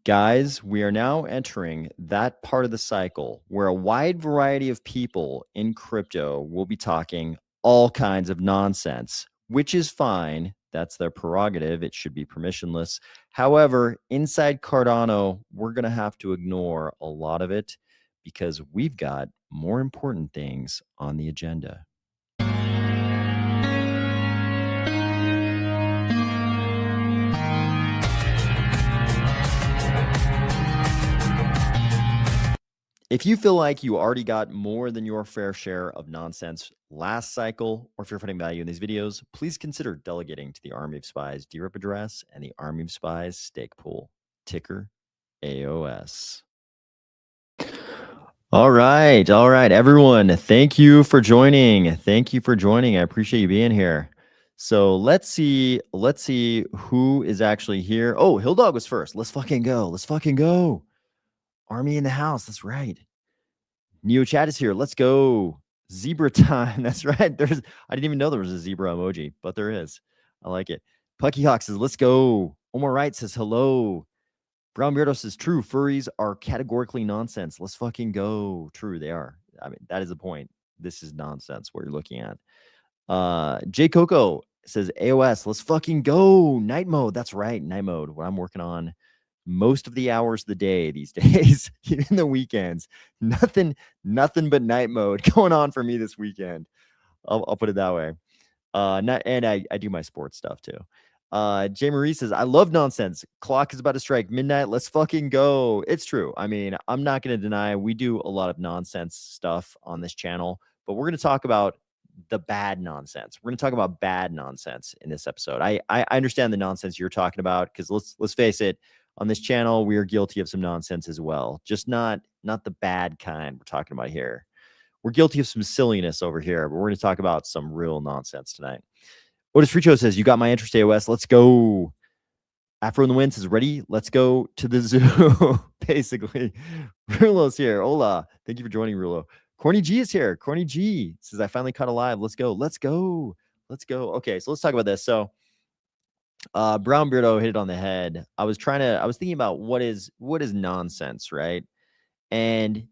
Guys, we are now entering that part of the cycle where a wide variety of people in crypto will be talking all kinds of nonsense, which is fine. That's their prerogative. It should be permissionless. However, inside Cardano, we're going to have to ignore a lot of it because we've got more important things on the agenda. If you feel like you already got more than your fair share of nonsense last cycle, or if you're finding value in these videos, please consider delegating to the Army of Spies DRep address and the Army of Spies stake pool, ticker AOS. All right, everyone. Thank you for joining. I appreciate you being here. So let's see who is actually here. Oh, Hilldog was first. Let's fucking go. Army in the house. That's right. Neo Chat is here. Let's go. Zebra time. That's right. I didn't even know there was a zebra emoji, but there is. I like it. Pucky Hawk says, let's go. Omar Wright says, hello. Brown Beardo says, true. Furries are categorically nonsense. Let's fucking go. True, they are. I mean, that is the point. This is nonsense, what you're looking at. J Coco says, AOS, let's fucking go. Night mode. That's right. Night mode. What I'm working on most of the hours of the day these days, even the weekends. Nothing but night mode going on for me this weekend. I'll put it that way. And I do my sports stuff too. Jay Marie says, I love nonsense. Clock is about to strike midnight. Let's fucking go. It's true. I mean, I'm not going to deny we do a lot of nonsense stuff on this channel, but we're going to talk about the bad nonsense. We're going to talk about bad nonsense in this episode. I understand the nonsense you're talking about because let's face it, on this channel, we are guilty of some nonsense as well. Just not the bad kind we're talking about here. We're guilty of some silliness over here, but we're going to talk about some real nonsense tonight. Otis Fricho says, you got my interest, AOS. Let's go. Afro in the Wind says, ready? Let's go to the zoo. Basically. Rulo's here. Hola. Thank you for joining, Rulo. Corny G is here. Corny G says, I finally caught alive. Let's go. Okay, so let's talk about this. So Brown Beardo hit it on the head. I was thinking about what is nonsense, right? And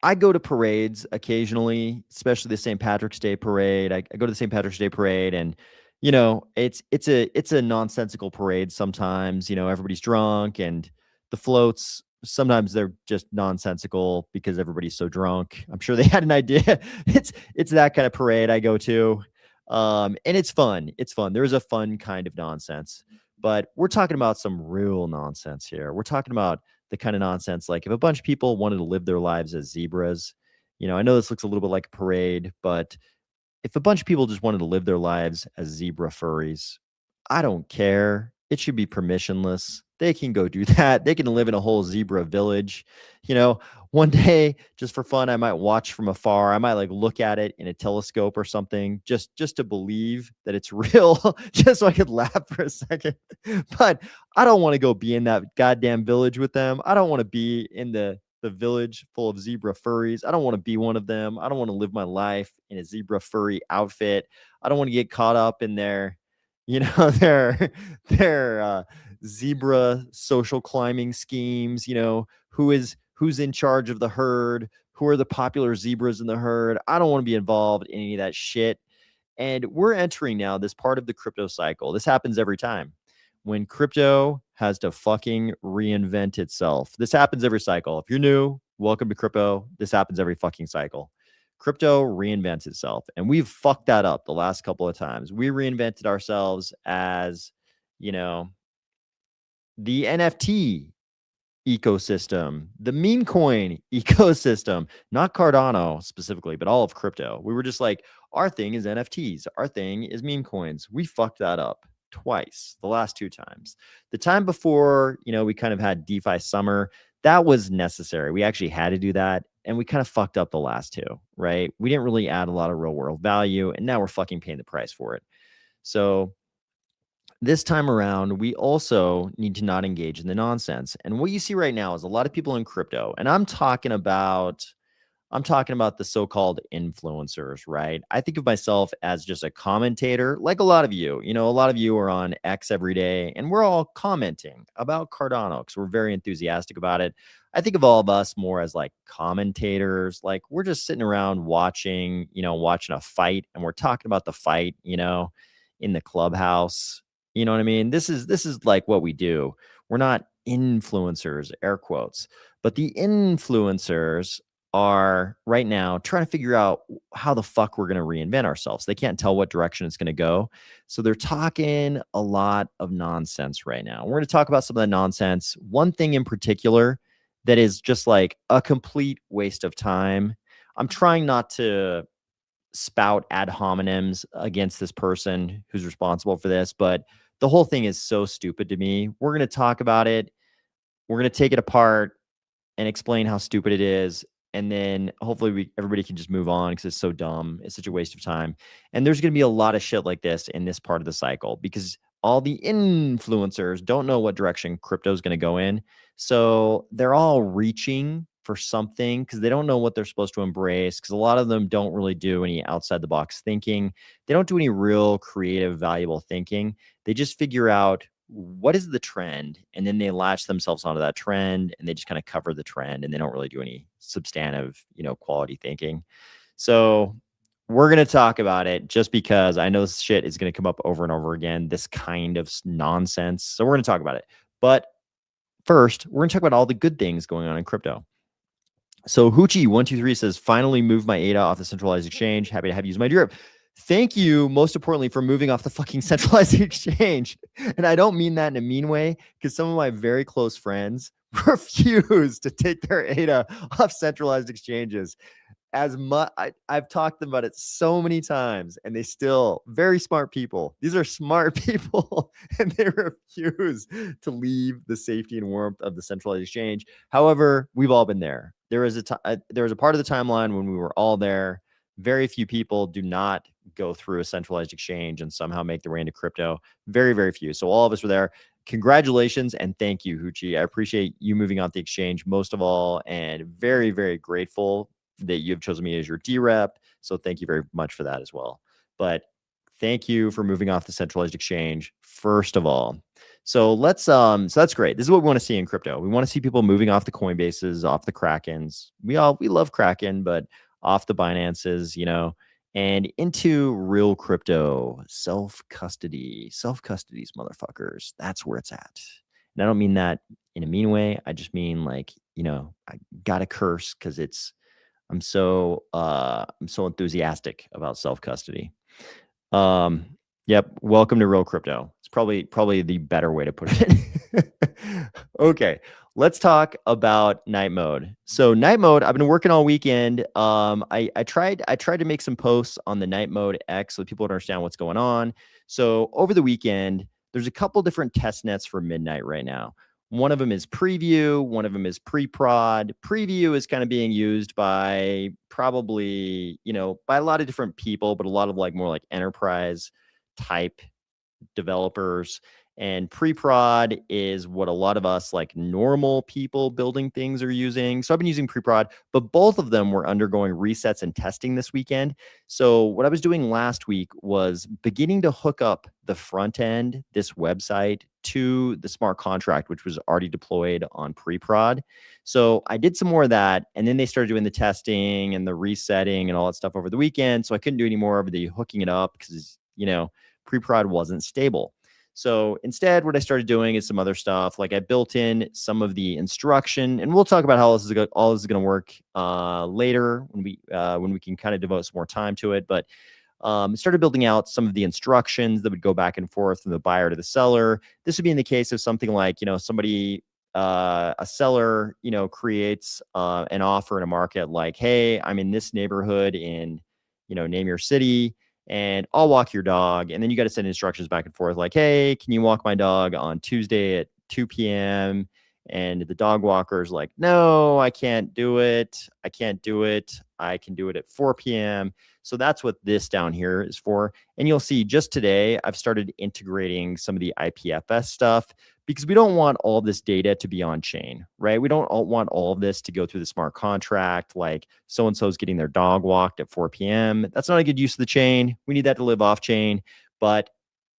I go to parades occasionally, especially the St. Patrick's Day parade. I go to the St. Patrick's Day parade, and it's a nonsensical parade sometimes. Everybody's drunk, and the floats sometimes they're just nonsensical because everybody's so drunk. I'm sure they had an idea. It's that kind of parade I go to. And it's fun. There's a fun kind of nonsense, but we're talking about some real nonsense here. We're talking about the kind of nonsense, like if a bunch of people wanted to live their lives as zebras, I know this looks a little bit like a parade, but if a bunch of people just wanted to live their lives as zebra furries, I don't care. It should be permissionless. They can go do that. They can live in a whole zebra village. One day, just for fun, I might watch from afar. I might look at it in a telescope or something, just to believe that it's real, just so I could laugh for a second. But I don't want to go be in that goddamn village with them. I don't want to be in the village full of zebra furries. I don't want to be one of them. I don't want to live my life in a zebra furry outfit. I don't want to get caught up in their zebra social climbing schemes. Who's in charge of the herd, who are the popular zebras in the herd. I don't want to be involved in any of that shit. And we're entering now this part of the crypto cycle. This happens every time when crypto has to fucking reinvent itself. This happens every cycle. If you're new, welcome to crypto. This happens every fucking cycle. Crypto reinvents itself, and we've fucked that up the last couple of times. We reinvented ourselves as, the NFT ecosystem, the meme coin ecosystem, not Cardano specifically, but all of crypto. We were just like, our thing is NFTs. Our thing is meme coins. We fucked that up twice, the last two times. The time before, we kind of had DeFi summer. That was necessary. We actually had to do that. And we kind of fucked up the last two, right? We didn't really add a lot of real world value. And now we're fucking paying the price for it. So this time around, we also need to not engage in the nonsense. And what you see right now is a lot of people in crypto, and I'm talking about I'm talking about the so-called influencers, right? I think of myself as just a commentator, like a lot of you. You know, a lot of you are on X every day, and we're all commenting about Cardano because we're very enthusiastic about it. I think of all of us more as like commentators, like we're just sitting around watching, watching a fight, and we're talking about the fight, in the clubhouse. You know what I mean? This is like what we do. We're not influencers, air quotes, but the influencers are right now trying to figure out how the fuck we're going to reinvent ourselves. They can't tell what direction it's going to go. So they're talking a lot of nonsense right now. We're going to talk about some of the nonsense. One thing in particular that is just like a complete waste of time. I'm trying not to spout ad hominems against this person who's responsible for this, but the whole thing is so stupid to me. We're going to talk about it. We're going to take it apart and explain how stupid it is. And then hopefully everybody can just move on because it's so dumb. It's such a waste of time. And there's going to be a lot of shit like this in this part of the cycle because all the influencers don't know what direction crypto is going to go in. So they're all reaching for something because they don't know what they're supposed to embrace, because a lot of them don't really do any outside the box thinking. They don't do any real creative, valuable thinking. They just figure out what is the trend, and then they latch themselves onto that trend and they just kind of cover the trend, and they don't really do any substantive, quality thinking. So we're going to talk about it just because I know this shit is going to come up over and over again, this kind of nonsense. So we're going to talk about it. But first, we're going to talk about all the good things going on in crypto. So Hoochie123 says, finally moved my ADA off the centralized exchange. Happy to have you use my DRep. Thank you, most importantly, for moving off the fucking centralized exchange. And I don't mean that in a mean way, because some of my very close friends refuse to take their ADA off centralized exchanges. As much I've talked about it so many times, and they still, very smart people. These are smart people, and they refuse to leave the safety and warmth of the centralized exchange. However, we've all been there. There was a part of the timeline when we were all there. Very few people do not go through a centralized exchange and somehow make their way into crypto. Very, very few. So all of us were there. Congratulations and thank you, Hoochie. I appreciate you moving off the exchange most of all, and very, very grateful that you have chosen me as your DRep. So thank you very much for that as well. But thank you for moving off the centralized exchange, first of all. So so that's great. This is what we want to see in crypto. We want to see people moving off the Coinbases, off the Krakens. We love Kraken, but off the Binances, and into real crypto, self-custody, self-custody's motherfuckers. That's where it's at. And I don't mean that in a mean way. I just mean like, I gotta curse because I'm so enthusiastic about self-custody. Yep. Welcome to real crypto. It's probably the better way to put it. Okay. Let's talk about night mode. So night mode, I've been working all weekend. I tried to make some posts on the night mode X so people would understand what's going on. So over the weekend, there's a couple different test nets for midnight right now. One of them is preview. One of them is pre-prod. Preview is kind of being used by probably, by a lot of different people, but a lot of more like enterprise type developers. And pre-prod is what a lot of us like normal people building things are using. So I've been using pre-prod, but both of them were undergoing resets and testing this weekend. So what I was doing last week was beginning to hook up the front end, this website, to the smart contract, which was already deployed on pre-prod. So I did some more of that, and then they started doing the testing and the resetting and all that stuff over the weekend. So I couldn't do any more of the hooking it up because, pre-prod wasn't stable. So instead, what I started doing is some other stuff. Like I built in some of the instruction, and we'll talk about how all this is going to work later when we can kind of devote some more time to it. But started building out some of the instructions that would go back and forth from the buyer to the seller. This would be in the case of something like, somebody, a seller, creates an offer in a market like, hey, I'm in this neighborhood in, name your city, and I'll walk your dog. And then you got to send instructions back and forth like, hey, can you walk my dog on Tuesday at 2 p.m. And the dog walker is like, no, I can't do it. I can't do it. I can do it at 4 p.m. So that's what this down here is for. And you'll see just today, I've started integrating some of the IPFS stuff because we don't want all this data to be on chain, right? We don't want all of this to go through the smart contract, like so-and-so is getting their dog walked at 4 p.m. That's not a good use of the chain. We need that to live off chain, but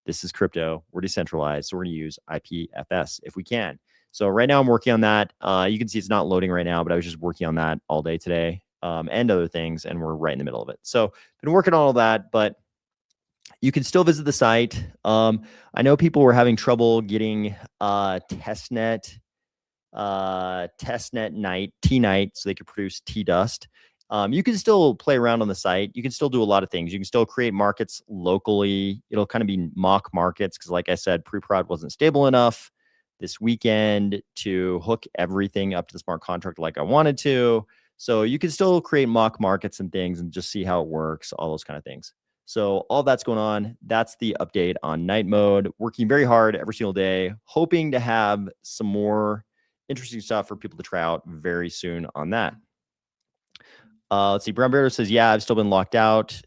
this is crypto. We're decentralized, so we're going to use IPFS if we can. So right now I'm working on that. You can see it's not loading right now, but I was just working on that all day today and other things, and we're right in the middle of it. So been working on all that, but you can still visit the site. I know people were having trouble getting testnet night, T night, so they could produce T dust. You can still play around on the site. You can still do a lot of things. You can still create markets locally. It'll kind of be mock markets because, like I said, pre-prod wasn't stable enough this weekend to hook everything up to the smart contract like I wanted to. So you can still create mock markets and things and just see how it works, all those kind of things. So all that's going on. That's the update on night mode. Working very hard every single day, hoping to have some more interesting stuff for people to try out very soon on that. Let's see. Brown Bear says, yeah, I've still been locked out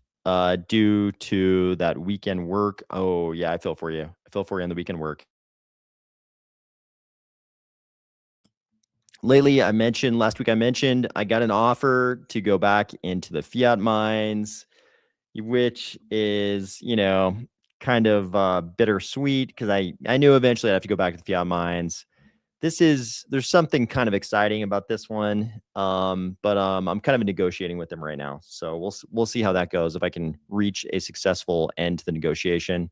due to that weekend work. Oh, yeah, I feel for you. I feel for you on the weekend work. Lately, last week I mentioned I got an offer to go back into the fiat mines, which is, kind of bittersweet because I knew eventually I'd have to go back to the fiat mines. There's something kind of exciting about this one. But I'm kind of negotiating with them right now. So we'll see how that goes, if I can reach a successful end to the negotiation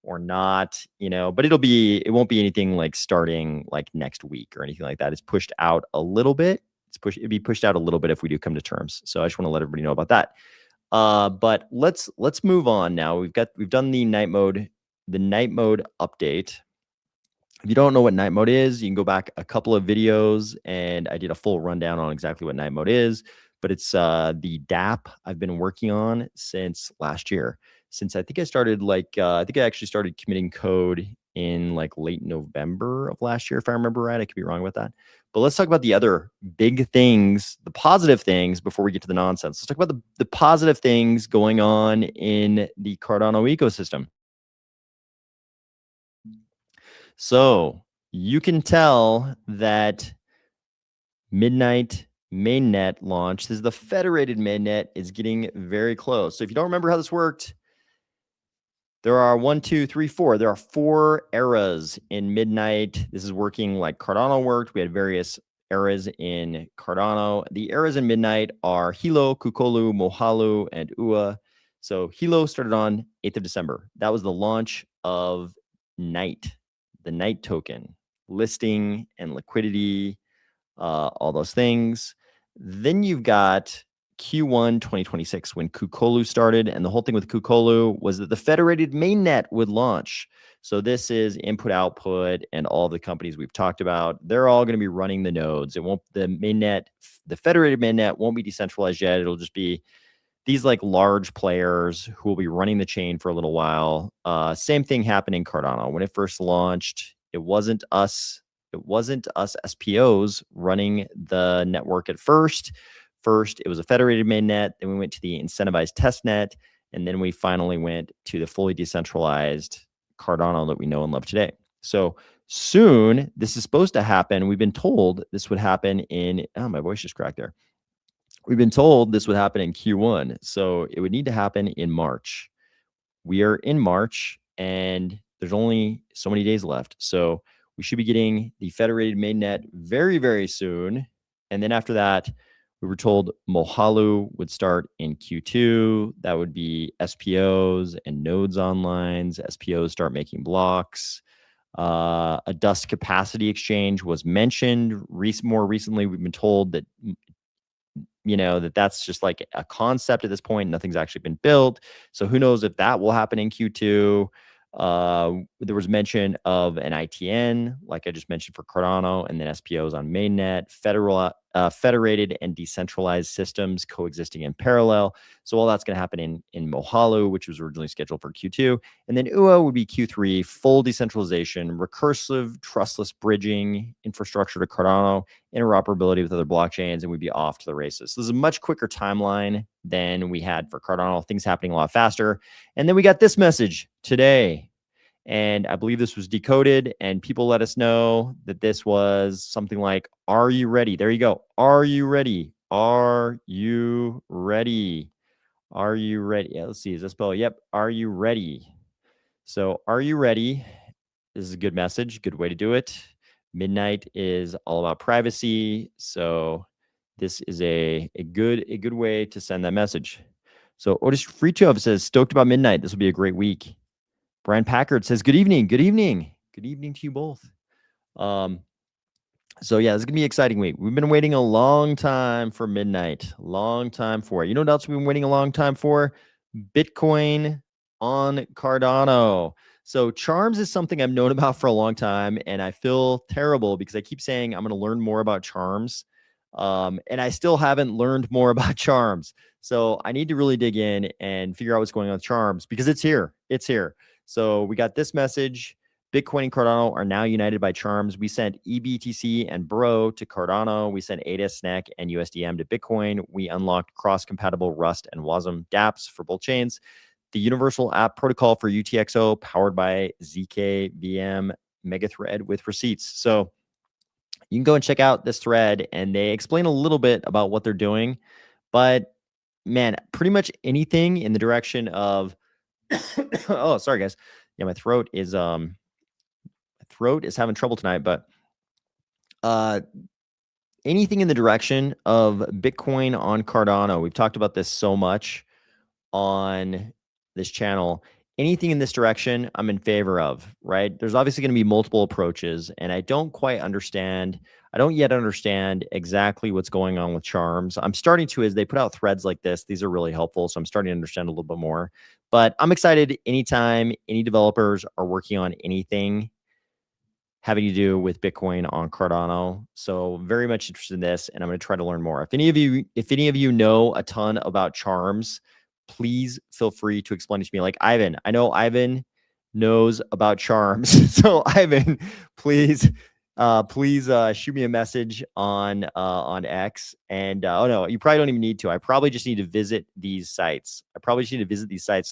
or not, but it won't be anything like starting like next week or anything like that. It's pushed out a little bit. It'd be pushed out a little bit if we do come to terms. So I just want to let everybody know about that. But let's move on now. We've done the night mode update. If you don't know what night mode is, you can go back a couple of videos and I did a full rundown on exactly what night mode is, but it's the DApp I've been working on since last year. Since I think I started I think I actually started committing code in like late November of last year, if I remember right. I could be wrong with that. But let's talk about the other big things, the positive things before we get to the nonsense. Let's talk about the positive things going on in the Cardano ecosystem. So you can tell that midnight mainnet launch, this is the federated mainnet, is getting very close. So if you don't remember how this worked, there are 1, 2, 3, 4. There are 4 eras in midnight. This is working like Cardano worked. We had various eras in Cardano. The eras in midnight are Hilo, Kukolu, Mohalu, and Ua. So Hilo started on 8th of December. That was the launch of Night, the Night token, listing and liquidity, all those things. Then you've got Q1 2026 when Kukolu started, and the whole thing with Kukolu was that the federated mainnet would launch. So this is input output, and all the companies we've talked about, they're all going to be running the nodes. The federated mainnet won't be decentralized yet. It'll just be these like large players who will be running the chain for a little while. Same thing happened in Cardano. When it first launched, it wasn't us SPOs running the network at first. First, it was a federated mainnet. Then we went to the incentivized testnet. And then we finally went to the fully decentralized Cardano that we know and love today. So soon, this is supposed to happen. We've been told this would happen my voice just cracked there. We've been told this would happen in Q1. So it would need to happen in March. We are in March and there's only so many days left. So we should be getting the federated mainnet very, very soon. And then after that, we were told Mohalu would start in Q2. That would be SPOs and nodes online. SPOs start making blocks. A dust capacity exchange was mentioned. More recently, we've been told that that's just like a concept at this point. Nothing's actually been built. So who knows if that will happen in Q2. There was mention of an ITN, like I just mentioned for Cardano, and then SPOs on mainnet, federated and decentralized systems coexisting in parallel. So all that's going to happen in Mohalu, which was originally scheduled for Q2. And then UA would be Q3, full decentralization, recursive, trustless bridging, infrastructure to Cardano, interoperability with other blockchains, and we'd be off to the races. So this is a much quicker timeline than we had for Cardano, things happening a lot faster. And then we got this message today. And I believe this was decoded, and people let us know that this was something like, "Are you ready?" There you go. Are you ready? Are you ready? Are you ready? Yeah, let's see. Is that spell? Yep. Are you ready? So, are you ready? This is a good message, good way to do it. Midnight is all about privacy. So, this is a good way to send that message. So, Otis Freetov says, "Stoked about midnight. This will be a great week." Brian Packard says, "Good evening. Good evening. Good evening to you both." So yeah, this is gonna be an exciting week. We've been waiting a long time for midnight. Long time for it. You know what else we've been waiting a long time for? Bitcoin on Cardano. So charms is something I've known about for a long time, and I feel terrible because I keep saying I'm going to learn more about charms, and I still haven't learned more about charms. So I need to really dig in and figure out what's going on with charms because it's here. It's here. So we got this message. Bitcoin and Cardano are now united by charms. We sent EBTC and Bro to Cardano. We sent ADA, SNEC, and USDM to Bitcoin. We unlocked cross-compatible Rust and WASM dApps for both chains. The Universal App Protocol for UTXO powered by ZK VM Megathread with receipts. So you can go and check out this thread, and they explain a little bit about what they're doing. But man, pretty much anything in the direction of oh, sorry guys. Yeah, my throat is having trouble tonight, but anything in the direction of Bitcoin on Cardano. We've talked about this so much on this channel. Anything in this direction, I'm in favor of, right? There's obviously going to be multiple approaches, and I don't yet understand exactly what's going on with charms. I'm starting to, as they put out threads like this, these are really helpful. So I'm starting to understand a little bit more, but I'm excited anytime any developers are working on anything having to do with Bitcoin on Cardano. So very much interested in this, and I'm going to try to learn more. If any of you know a ton about charms, please feel free to explain it to me. Like Ivan, I know Ivan knows about charms. So Ivan, please shoot me a message on X. And oh no, you probably don't even need to. I probably just need to visit these sites. To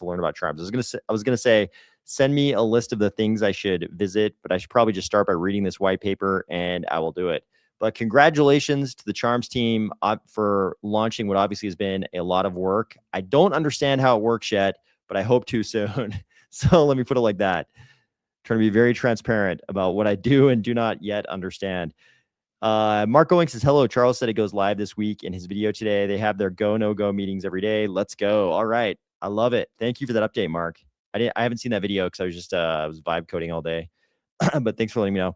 learn about charms. I was gonna say send me a list of the things I should visit, but I should probably just start by reading this white paper, and I will do it. But congratulations to the Charms team for launching what obviously has been a lot of work. I don't understand how it works yet, but I hope to soon. So let me put it like that. Trying to be very transparent about what I do and do not yet understand. Mark Going says, "Hello, Charles said it goes live this week in his video today. They have their go, no go meetings every day. Let's go." All right. I love it. Thank you for that update, Mark. I haven't seen that video because I was just I was vibe coding all day. But thanks for letting me know.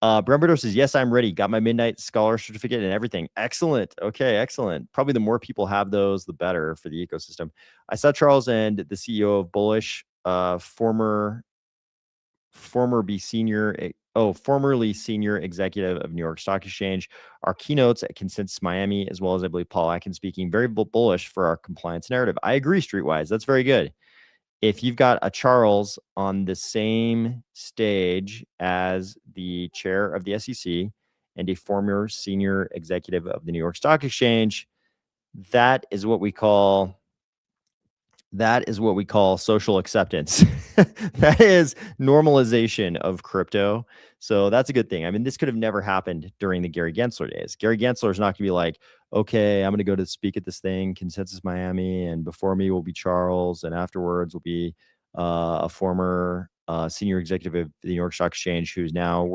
Bremberto says, "Yes, I'm ready. Got my Midnight Scholar certificate and everything." Excellent. Okay, excellent. Probably the more people have those, the better for the ecosystem. I saw Charles and the CEO of Bullish, formerly senior executive of New York Stock Exchange. Our keynotes at Consensus Miami, as well as I believe Paul Atkins speaking, very bullish for our compliance narrative. I agree, Streetwise. That's very good. If you've got a Charles on the same stage as the chair of the SEC and a former senior executive of the New York Stock Exchange, that is what we call social acceptance. That is normalization of crypto. So that's a good thing. I mean, this could have never happened during the Gary Gensler days. Gary Gensler is not going to be like, "Okay, I'm going to go to speak at this thing, Consensus Miami, and before me will be Charles, and afterwards will be a former senior executive of the New York Stock Exchange who's now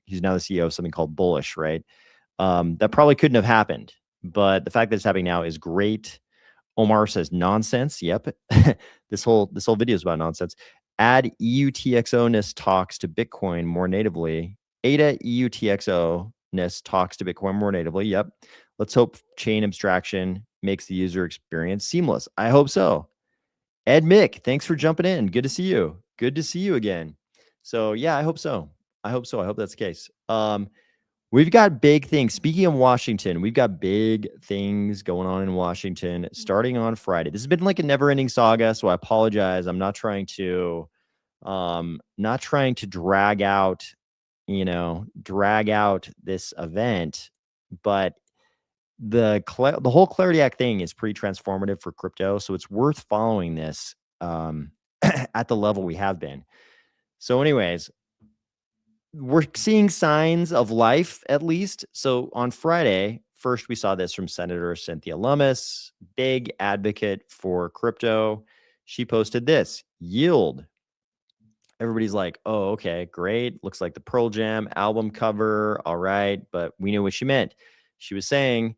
he's now the CEO of something called Bullish," right? That probably couldn't have happened, but the fact that it's happening now is great. Omar says nonsense. Yep. This whole video is about nonsense. Add EUTXO-ness talks to Bitcoin more natively. ADA EUTXO-ness talks to Bitcoin more natively. Yep. Let's hope chain abstraction makes the user experience seamless. I hope so. Ed Mick, thanks for jumping in. Good to see you. Good to see you again. So yeah, I hope so. I hope that's the case. We've got big things. Speaking of Washington, we've got big things going on in Washington starting on Friday. This has been like a never-ending saga, so I apologize. I'm not trying to drag out, drag out this event, but the whole Clarity Act thing is pretty transformative for crypto, so it's worth following this at the level we have been. So anyways, we're seeing signs of life, at least. So on Friday, first we saw this from Senator Cynthia Lummis, big advocate for crypto. She posted this: yield. Everybody's like, oh, okay, great. Looks like the Pearl Jam album cover. All right. But we knew what she meant. She was saying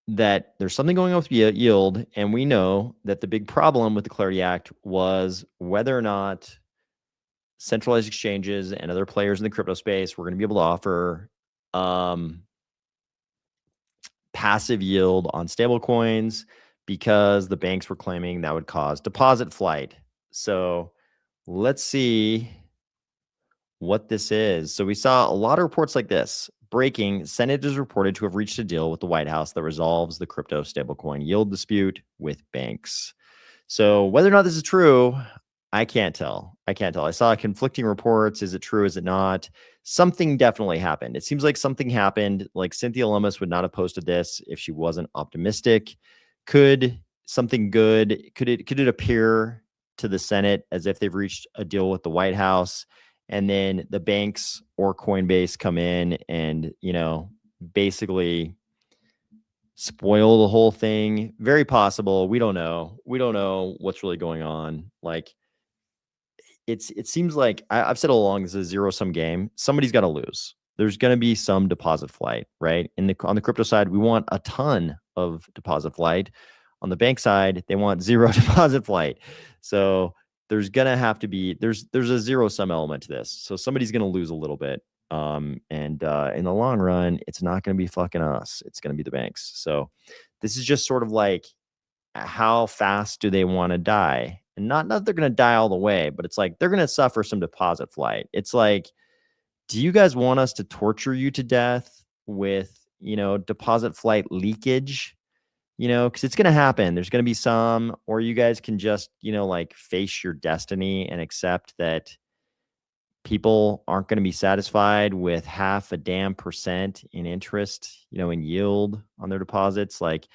that there's something going on with yield. And we know that the big problem with the Clarity Act was whether or not centralized exchanges and other players in the crypto space were going to be able to offer passive yield on stable coins, because the banks were claiming that would cause deposit flight. So let's see what this is. So we saw a lot of reports like this. Breaking: Senate is reported to have reached a deal with the White House that resolves the crypto stablecoin yield dispute with banks. So whether or not this is true, I can't tell. I saw conflicting reports. Is it true? Is it not? Something definitely happened. It seems like something happened. Like, Cynthia Lummis would not have posted this if she wasn't optimistic. Could something good, could it appear to the Senate as if they've reached a deal with the White House, and then the banks or Coinbase come in and, basically spoil the whole thing? Very possible. We don't know. We don't know what's really going on. Like, it seems like I've said all along, this is a zero-sum game. Somebody's got to lose. There's going to be some deposit flight, right? On the crypto side, we want a ton of deposit flight. On the bank side, they want zero deposit flight. So there's gonna have to be there's a zero-sum element to this. So somebody's gonna lose a little bit. And in the long run, it's not gonna be fucking us. It's gonna be the banks. So this is just sort of like, how fast do they want to die? And not that they're going to die all the way, but it's like they're going to suffer some deposit flight. It's like, do you guys want us to torture you to death with, deposit flight leakage? Because it's going to happen. There's going to be some, or you guys can just, like, face your destiny and accept that people aren't going to be satisfied with half a damn percent in interest, in yield on their deposits. Like,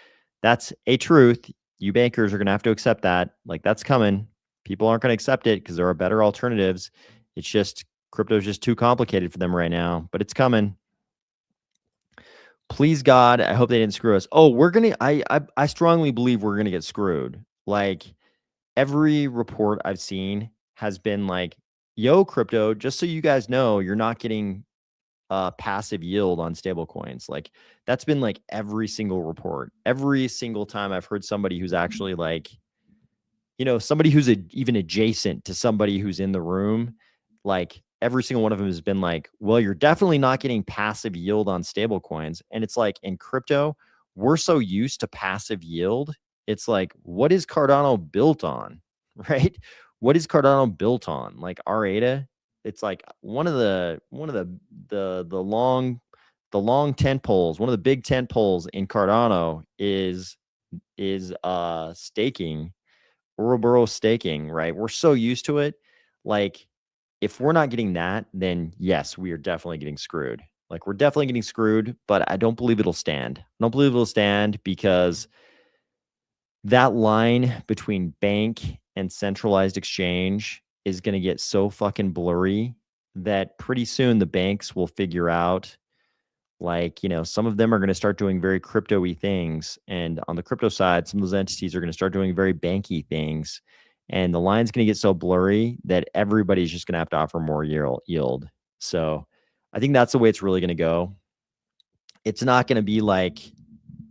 that's a truth. You bankers are going to have to accept that. Like, that's coming. People aren't going to accept it because there are better alternatives. It's just, crypto is just too complicated for them right now, but it's coming. Please God, I hope they didn't screw us. Oh, I strongly believe we're gonna get screwed. Like, every report I've seen has been like, yo, crypto, just so you guys know, you're not getting passive yield on stable coins. Like, that's been like every single report. Every single time I've heard somebody who's actually like, somebody who's even adjacent to somebody who's in the room, like, every single one of them has been like, well, you're definitely not getting passive yield on stable coins. And it's like, in crypto, we're so used to passive yield. It's like, what is Cardano built on? Right? What is Cardano built on? Like, R-ADA? It's like one of the long tent poles, one of the big tent poles in Cardano is staking, Ouroboros staking, right? We're so used to it. Like, if we're not getting that, then yes, we are definitely getting screwed. Like, we're definitely getting screwed, but I don't believe it'll stand. I don't believe it'll stand because that line between bank and centralized exchange is going to get so fucking blurry that pretty soon the banks will figure out, like, some of them are going to start doing very crypto-y things. And on the crypto side, some of those entities are going to start doing very banky things. And the line's going to get so blurry that everybody's just going to have to offer more yield. So I think that's the way it's really going to go. It's not going to be like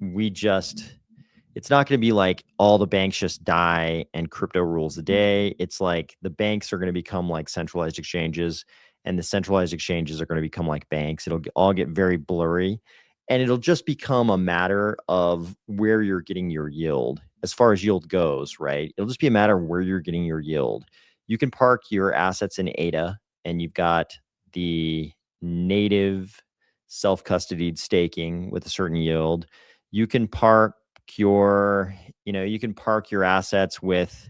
it's not going to be like all the banks just die and crypto rules the day. It's like the banks are going to become like centralized exchanges, and the centralized exchanges are going to become like banks. It'll all get very blurry, and it'll just become a matter of where you're getting your yield as far as yield goes, right? It'll just be a matter of where you're getting your yield. You can park your assets in ADA, and you've got the native self-custodied staking with a certain yield. You can park you can park your assets with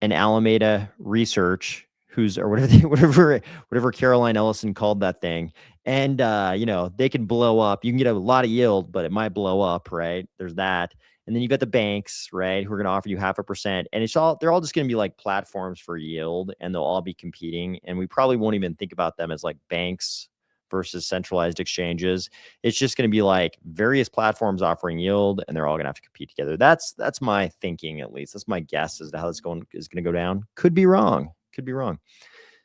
an Alameda Research, who's or whatever whatever Caroline Ellison called that thing, and they can blow up. You can get a lot of yield, but it might blow up, right? There's that, and then you've got the banks, right, who are going to offer you 0.5%, and they're all just going to be like platforms for yield, and they'll all be competing, and we probably won't even think about them as like banks versus centralized exchanges. It's just going to be like various platforms offering yield, and they're all going to have to compete together. That's my thinking, at least. That's my guess as to how this is going to go down. Could be wrong. Could be wrong.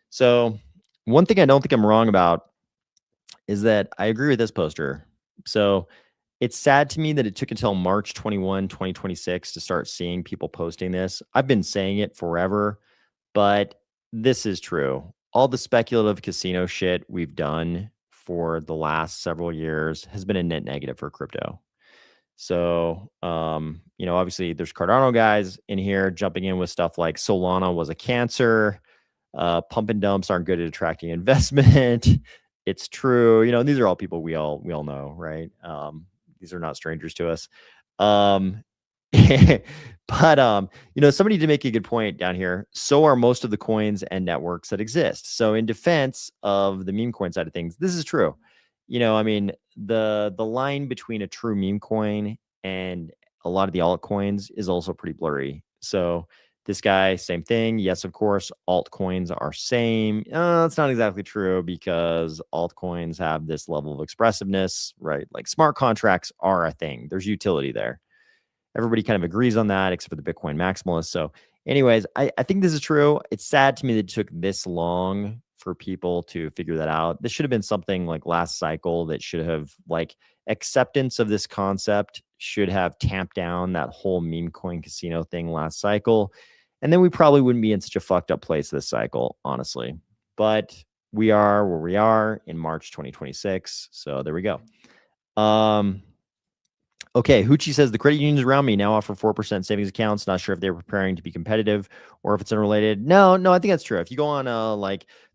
So one thing I don't think I'm wrong about is that I agree with this poster. So it's sad to me that it took until March 21, 2026 to start seeing people posting this. I've been saying it forever, but this is true. All the speculative casino shit we've done for the last several years has been a net negative for crypto. So, obviously there's Cardano guys in here jumping in with stuff like Solana was a cancer. Pump and dumps aren't good at attracting investment. It's true. These are all people we all know, right? These are not strangers to us. But somebody did make a good point down here. So are most of the coins and networks that exist. So in defense of the meme coin side of things, this is true. The line between a true meme coin and a lot of the altcoins is also pretty blurry. So this guy, same thing. Yes, of course, altcoins are same. That's not exactly true because altcoins have this level of expressiveness, right? Like smart contracts are a thing. There's utility there. Everybody kind of agrees on that, except for the Bitcoin maximalists. So anyways, I think this is true. It's sad to me that it took this long for people to figure that out. This should have been something like last cycle that should have like acceptance of this concept should have tamped down that whole meme coin casino thing last cycle. And then we probably wouldn't be in such a fucked up place this cycle, honestly. But we are where we are in March 2026. So there we go. Okay, Hoochie says the credit unions around me now offer 4% savings accounts. Not sure if they're preparing to be competitive or if it's unrelated. No, I think that's true. If you go on,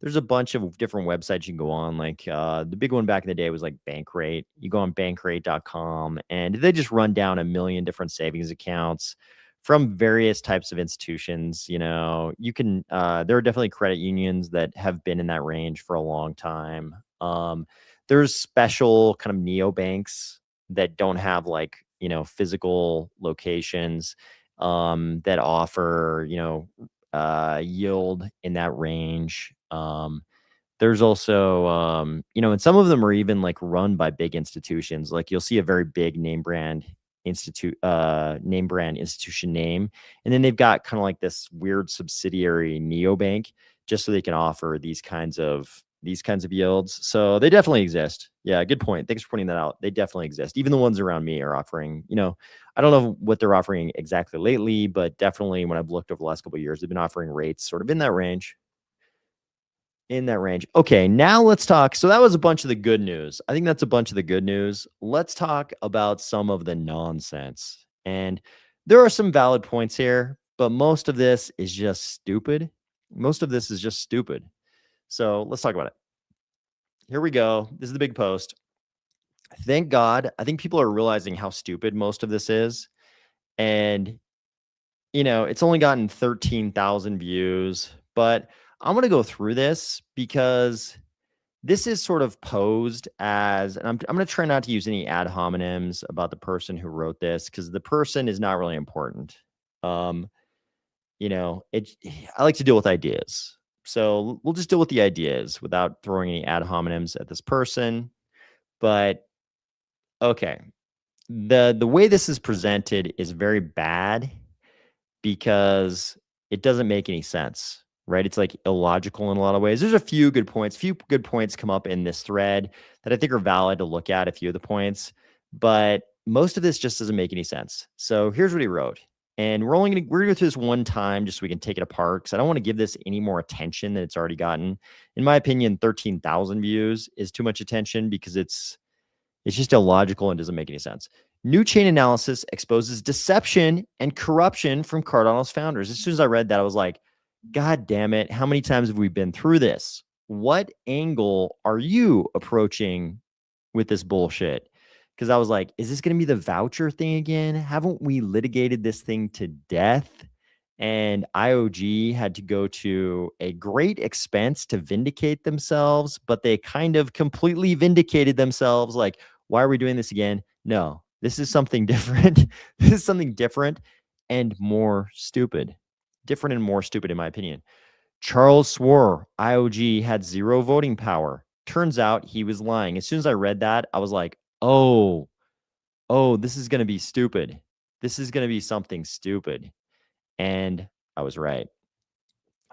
there's a bunch of different websites you can go on. Like the big one back in the day was like Bankrate. You go on bankrate.com and they just run down a million different savings accounts from various types of institutions. You can, there are definitely credit unions that have been in that range for a long time. There's special kind of neobanks that don't have physical locations that offer yield in that range. There's also and some of them are even like run by big institutions. Like you'll see a very big name brand institution name, and then they've got kind of like this weird subsidiary neobank just so they can offer these kinds of yields. So they definitely exist. Yeah, good point. Thanks for pointing that out. They definitely exist. Even the ones around me are offering, I don't know what they're offering exactly lately, but definitely when I've looked over the last couple of years, they've been offering rates sort of in that range. Okay, now let's talk. So that was a bunch of the good news. I think that's a bunch of the good news. Let's talk about some of the nonsense. And there are some valid points here, but most of this is just stupid. So let's talk about it. Here we go. This is the big post. Thank God. I think people are realizing how stupid most of this is. And, it's only gotten 13,000 views, but I'm going to go through this because this is sort of posed as, and I'm going to try not to use any ad hominems about the person who wrote this because the person is not really important. I like to deal with ideas. So we'll just deal with the ideas without throwing any ad hominems at this person. But okay, the way this is presented is very bad because it doesn't make any sense, right? It's like illogical in a lot of ways. There's a few good points. Come up in this thread that I think are valid to look at, a few of the points, but most of this just doesn't make any sense. So here's what he wrote. And we're going to go through this one time just so we can take it apart because I don't want to give this any more attention than it's already gotten. In my opinion, 13,000 views is too much attention because it's just illogical and doesn't make any sense. New chain analysis exposes deception and corruption from Cardano's founders. As soon as I read that, I was like, God damn it. How many times have we been through this? what angle are you approaching with this bullshit? Because I was like, is this going to be the voucher thing again? Haven't we litigated this thing to death? And IOG had to go to a great expense to vindicate themselves, but they kind of completely vindicated themselves. Like, why are we doing this again? No, this is something different. This is something different and more stupid. Different and more stupid, in my opinion. Charles swore IOG had zero voting power. Turns out he was lying. As soon as I read that, I was like, oh, this is going to be stupid. This is going to be something stupid. And I was right.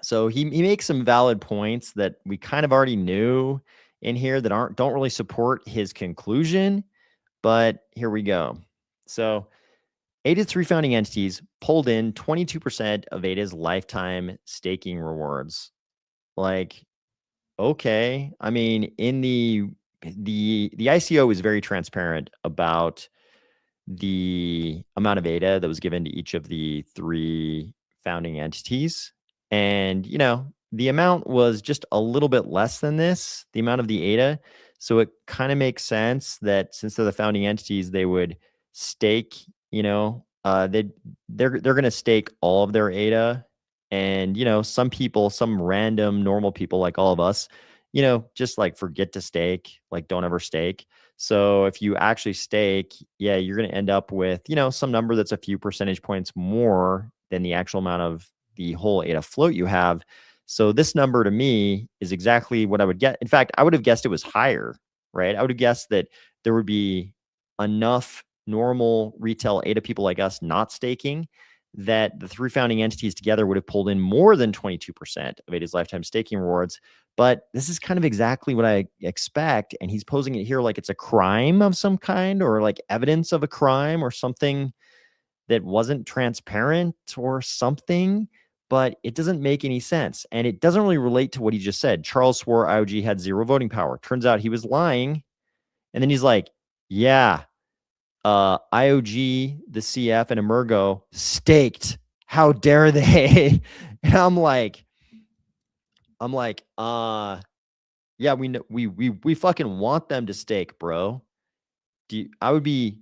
So he makes some valid points that we kind of already knew in here that don't really support his conclusion, but here we go. So ADA's 3 founding entities pulled in 22% of ADA's lifetime staking rewards. Like, okay. I mean, in the ICO is very transparent about the amount of ADA that was given to each of the 3 founding entities. And, the amount was just a little bit less than this, the amount of the ADA. So it kind of makes sense that since they're the founding entities, they would stake, they're going to stake all of their ADA. And, some people, some random normal people like all of us, just like forget to stake, like don't ever stake. So if you actually stake, yeah, you're going to end up with, some number that's a few percentage points more than the actual amount of the whole ADA float you have. So this number to me is exactly what I would get. In fact, I would have guessed it was higher, right? I would have guessed that there would be enough normal retail ADA people like us not staking that the 3 founding entities together would have pulled in more than 22% of ADA's lifetime staking rewards. But this is kind of exactly what I expect. And he's posing it here like it's a crime of some kind or like evidence of a crime or something that wasn't transparent or something. But it doesn't make any sense. And it doesn't really relate to what he just said. Charles swore IOG had zero voting power. Turns out he was lying. And then he's like, yeah, IOG, the CF, and Emergo staked. How dare they? And I'm like, yeah, we know, we fucking want them to stake, bro. I would be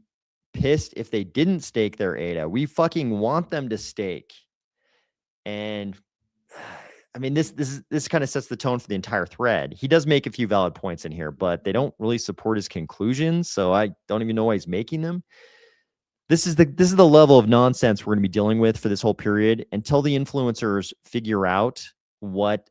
pissed if they didn't stake their ADA. We fucking want them to stake. And I mean, this kind of sets the tone for the entire thread. He does make a few valid points in here, but they don't really support his conclusions. So I don't even know why he's making them. This is the level of nonsense we're going to be dealing with for this whole period until the influencers figure out what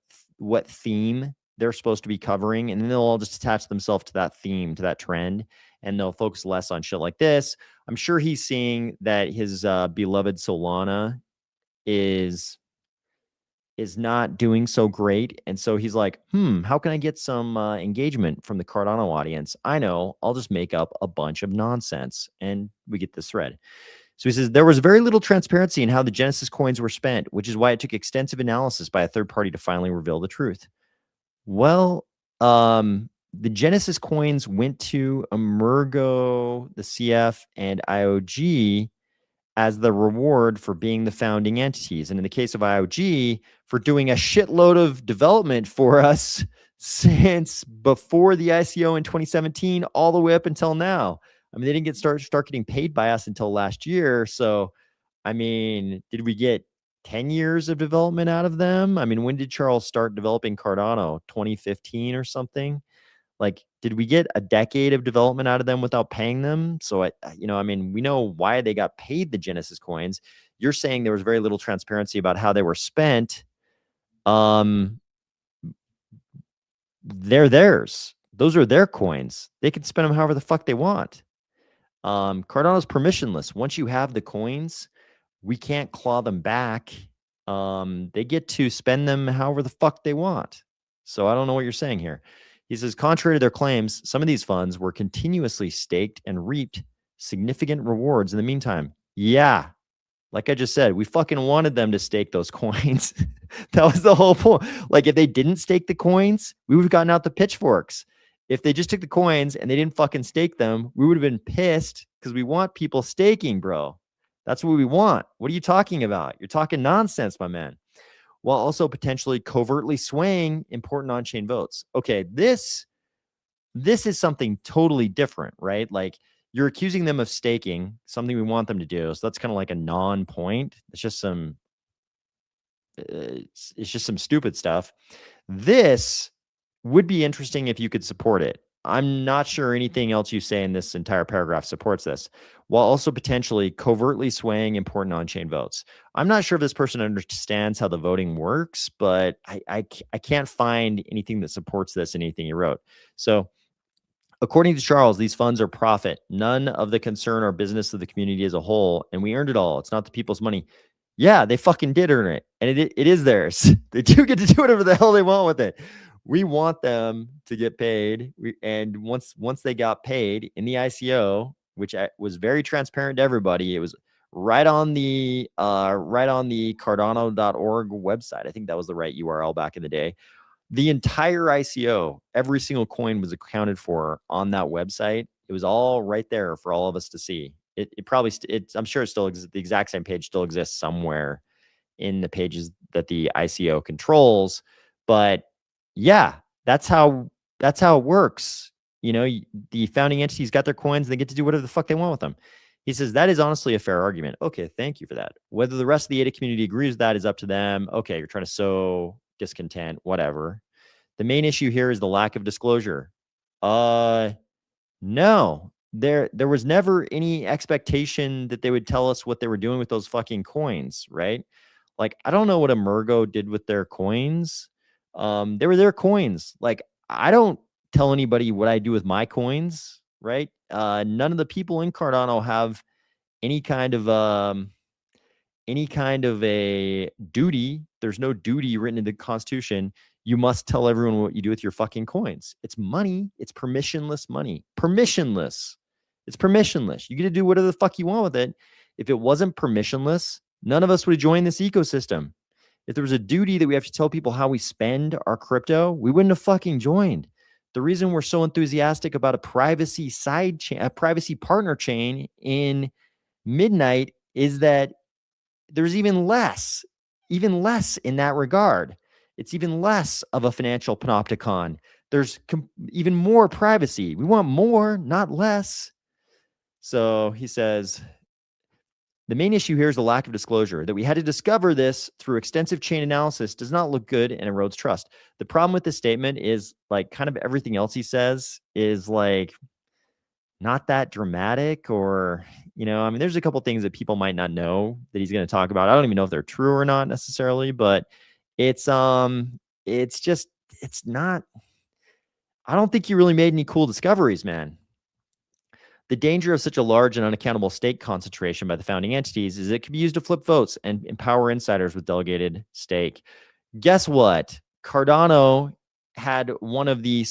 theme they're supposed to be covering, and then they'll all just attach themselves to that theme, to that trend, and they'll focus less on shit like this. I'm sure he's seeing that his beloved Solana is not doing so great, and so he's like, how can I get some engagement from the Cardano audience? I know, I'll just make up a bunch of nonsense, and we get this thread. So he says, there was very little transparency in how the Genesis coins were spent, which is why it took extensive analysis by a third party to finally reveal the truth. Well, the Genesis coins went to Emergo, the CF, and IOG as the reward for being the founding entities. And in the case of IOG, for doing a shitload of development for us since before the ICO in 2017, all the way up until now. I mean, they didn't start getting paid by us until last year. So, I mean, did we get 10 years of development out of them? I mean, when did Charles start developing Cardano? 2015 or something? Like, did we get a decade of development out of them without paying them? So, I mean, we know why they got paid the Genesis coins. You're saying there was very little transparency about how they were spent. They're theirs. Those are their coins. They can spend them however the fuck they want. Cardano's permissionless. Once you have the coins, we can't claw them back. They get to spend them however the fuck they want. So I don't know what you're saying here. He says, contrary to their claims, some of these funds were continuously staked and reaped significant rewards in the meantime. Yeah, like I just said, we fucking wanted them to stake those coins. That was the whole point. Like, if they didn't stake the coins, we would have gotten out the pitchforks. If they just took the coins and they didn't fucking stake them, we would have been pissed because we want people staking, bro. That's what we want. What are you talking about? You're talking nonsense, my man. while also potentially covertly swaying important on-chain votes. Okay, this is something totally different, right? Like, you're accusing them of staking, something we want them to do. So that's kind of like a non-point. It's just some it's just some stupid stuff. This would be interesting if you could support it. I'm not sure anything else you say in this entire paragraph supports this, while also potentially covertly swaying important on-chain votes. I'm not sure if this person understands how the voting works, but I can't find anything that supports this in anything he wrote. So, according to Charles, these funds are profit, none of the concern or business of the community as a whole, and we earned it all. It's not the people's money. Yeah, they fucking did earn it, and it is theirs. They do get to do whatever the hell they want with it. We want them to get paid, and once they got paid in the ICO, which was very transparent to everybody, it was right on the Cardano.org website. I think that was the right URL back in the day. The entire ICO, every single coin was accounted for on that website. It was all right there for all of us to see. It probably, I'm sure it still exists. The exact same page still exists somewhere in the pages that the ICO controls. But yeah, that's how it works. You know, the founding entities got their coins, and they get to do whatever the fuck they want with them. He says that is honestly a fair argument. Okay, thank you for that. Whether the rest of the ADA community agrees with that is up to them. Okay, you're trying to sow discontent, whatever. The main issue here is the lack of disclosure. No, there was never any expectation that they would tell us what they were doing with those fucking coins, right? Like, I don't know what Emergo did with their coins. They were their coins. Like, I don't tell anybody what I do with my coins, right? None of the people in Cardano have any kind of a duty. There's no duty written in the Constitution. You must tell everyone what you do with your fucking coins. It's money. It's permissionless money. Permissionless. It's permissionless. You get to do whatever the fuck you want with it. If it wasn't permissionless, none of us would join this ecosystem. If there was a duty that we have to tell people how we spend our crypto, we wouldn't have fucking joined. The reason we're so enthusiastic about a privacy side chain, a privacy partner chain in Midnight, is that there's even less in that regard. It's even less of a financial panopticon. There's even more privacy. We want more, not less. So he says, the main issue here is the lack of disclosure. That we had to discover this through extensive chain analysis does not look good and erodes trust. The problem with this statement is, like, kind of everything else he says is like not that dramatic, or, you know, I mean, there's a couple things that people might not know that he's going to talk about. I don't even know if they're true or not necessarily, but it's just, it's not, I don't think he really made any cool discoveries, man. The danger of such a large and unaccountable stake concentration by the founding entities is it can be used to flip votes and empower insiders with delegated stake. Guess what? Cardano had one of the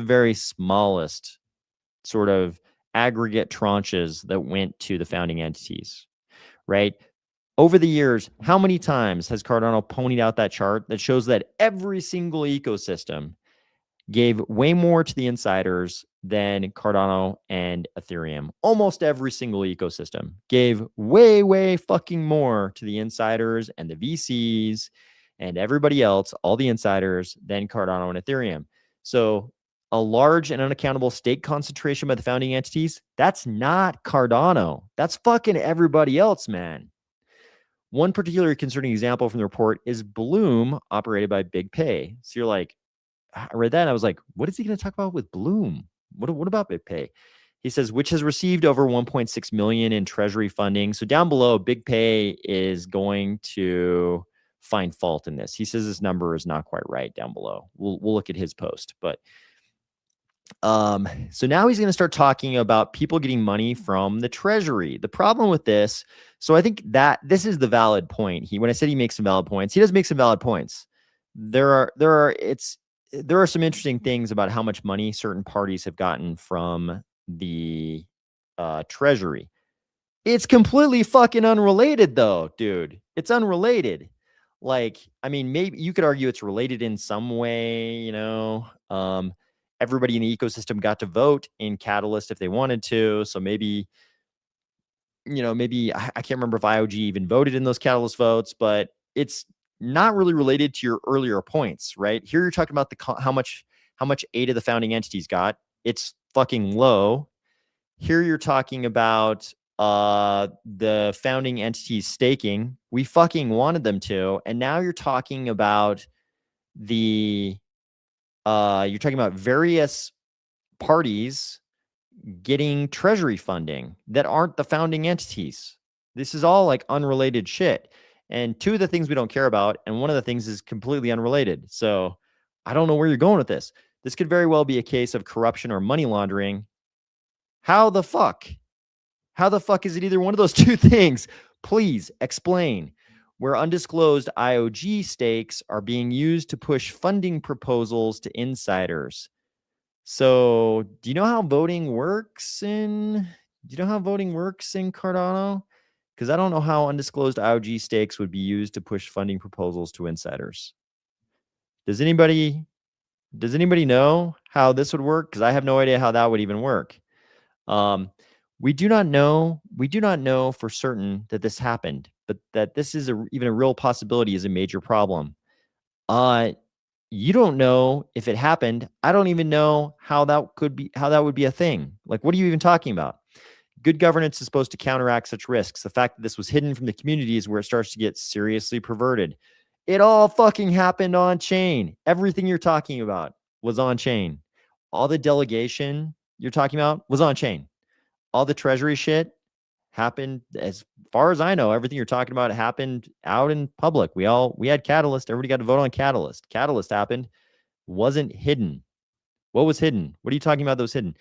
very smallest sort of aggregate tranches that went to the founding entities, right? Over the years, how many times has Cardano ponied out that chart that shows that every single ecosystem gave way more to the insiders than Cardano and Ethereum? Almost every single ecosystem gave way, way fucking more to the insiders and the VCs and everybody else, all the insiders, than Cardano and Ethereum. So a large and unaccountable stake concentration by the founding entities, that's not Cardano. That's fucking everybody else, man. One particularly concerning example from the report is Bloom, operated by Big Pay. So you're like, I read that and I was like, what is he going to talk about with Bloom? What about Big Pay? He says, which has received over 1.6 million in treasury funding. So down below, Big Pay is going to find fault in this. He says this number is not quite right down below. We'll look at his post, but so now he's going to start talking about people getting money from the treasury. The problem with this, so I think that this is the valid point. When I said he makes some valid points, he does make some valid points. There are some interesting things about how much money certain parties have gotten from the treasury. It's completely fucking unrelated though, dude. It's unrelated. Like, I mean, maybe you could argue it's related in some way, you know. Everybody in the ecosystem got to vote in Catalyst if they wanted to. So maybe, you know, maybe I can't remember if IOG even voted in those Catalyst votes, but it's not really related to your earlier points, right? Here you're talking about how much ADA the founding entities got. It's fucking low. Here you're talking about the founding entities staking. We fucking wanted them to, and now you're talking about various parties getting treasury funding that aren't the founding entities. This is all like unrelated shit. And two of the things we don't care about, and one of the things is completely unrelated. So I don't know where you're going with this. This could very well be a case of corruption or money laundering. How the fuck? How the fuck is it either one of those two things? Please explain. Where undisclosed IOG stakes are being used to push funding proposals to insiders. So, do you know how voting works in Cardano? Because I don't know how undisclosed IOG stakes would be used to push funding proposals to insiders. Does anybody know how this would work? Because I have no idea how that would even work. We do not know for certain that this happened, but that this is even a real possibility is a major problem. You don't know if it happened. I don't even know how that would be a thing. Like, what are you even talking about? Good governance is supposed to counteract such risks. The fact that this was hidden from the community is where it starts to get seriously perverted. It all fucking happened on chain. Everything you're talking about was on chain. All the delegation you're talking about was on chain. All the treasury shit happened, as far as I know, everything you're talking about happened out in public. We had Catalyst. Everybody got to vote on Catalyst. Catalyst happened. Wasn't hidden. What was hidden? What are you talking about that was hidden?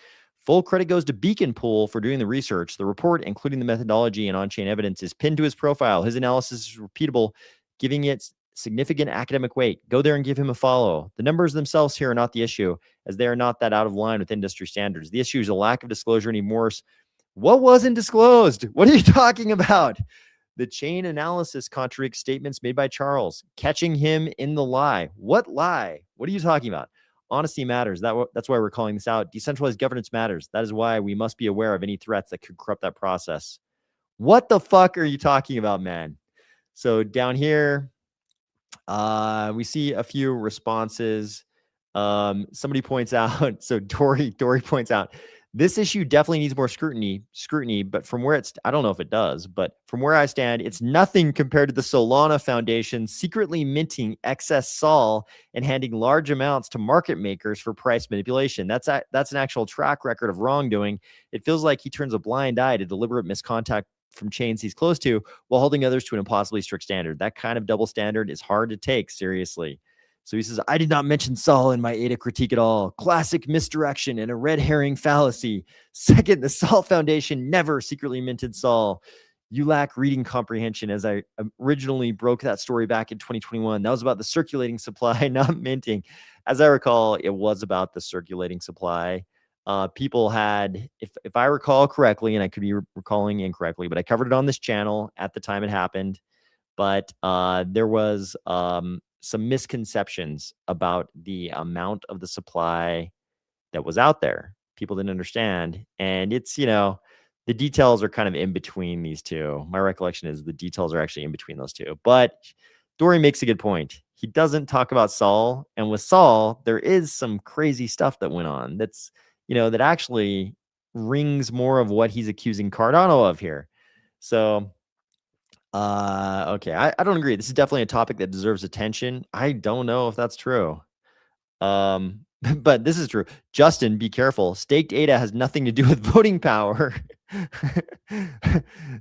Full credit goes to Beacon Pool for doing the research. The report, including the methodology and on-chain evidence, is pinned to his profile. His analysis is repeatable, giving it significant academic weight. Go there and give him a follow. The numbers themselves here are not the issue, as they are not that out of line with industry standards. The issue is a lack of disclosure anymore. What wasn't disclosed? What are you talking about? The chain analysis contradicts statements made by Charles, catching him in the lie. What lie? What are you talking about? Honesty matters. That's why we're calling this out. Decentralized governance matters. That is why we must be aware of any threats that could corrupt that process. What the fuck are you talking about, man? So down here, we see a few responses. Somebody points out, so Dory points out, this issue definitely needs more scrutiny, but from where I don't know if it does, but from where I stand, it's nothing compared to the Solana Foundation secretly minting excess SOL and handing large amounts to market makers for price manipulation. That's an actual track record of wrongdoing. It feels like he turns a blind eye to deliberate misconduct from chains he's close to while holding others to an impossibly strict standard. That kind of double standard is hard to take seriously. So he says, I did not mention Sol in my ADA critique at all. Classic misdirection and a red herring fallacy. Second, the Sol Foundation never secretly minted Sol. You lack reading comprehension, as I originally broke that story back in 2021. That was about the circulating supply, not minting. As I recall, it was about the circulating supply. People had, if I recall correctly, and I could be recalling incorrectly, but I covered it on this channel at the time it happened. But there was some misconceptions about the amount of the supply that was out there. People didn't understand. And it's, the details are kind of in between these two. My recollection is the details are actually in between those two. But Dory makes a good point. He doesn't talk about Sol. And with Sol, there is some crazy stuff that went on that's, that actually rings more of what he's accusing Cardano of here. So okay, I don't agree. This is definitely a topic that deserves attention. I don't know if that's true. But this is true. Justin, be careful. Staked ADA has nothing to do with voting power.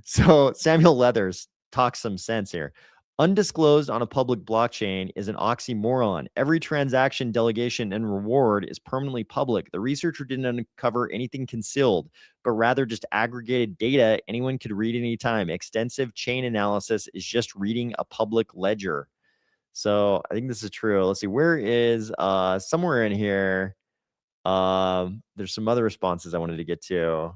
So Samuel Leathers talks some sense here. Undisclosed on a public blockchain is an oxymoron. Every transaction, delegation, and reward is permanently public. The researcher didn't uncover anything concealed, but rather just aggregated data anyone could read anytime. Extensive chain analysis is just reading a public ledger. So I think this is true. Let's see, where is somewhere in here? There's some other responses I wanted to get to.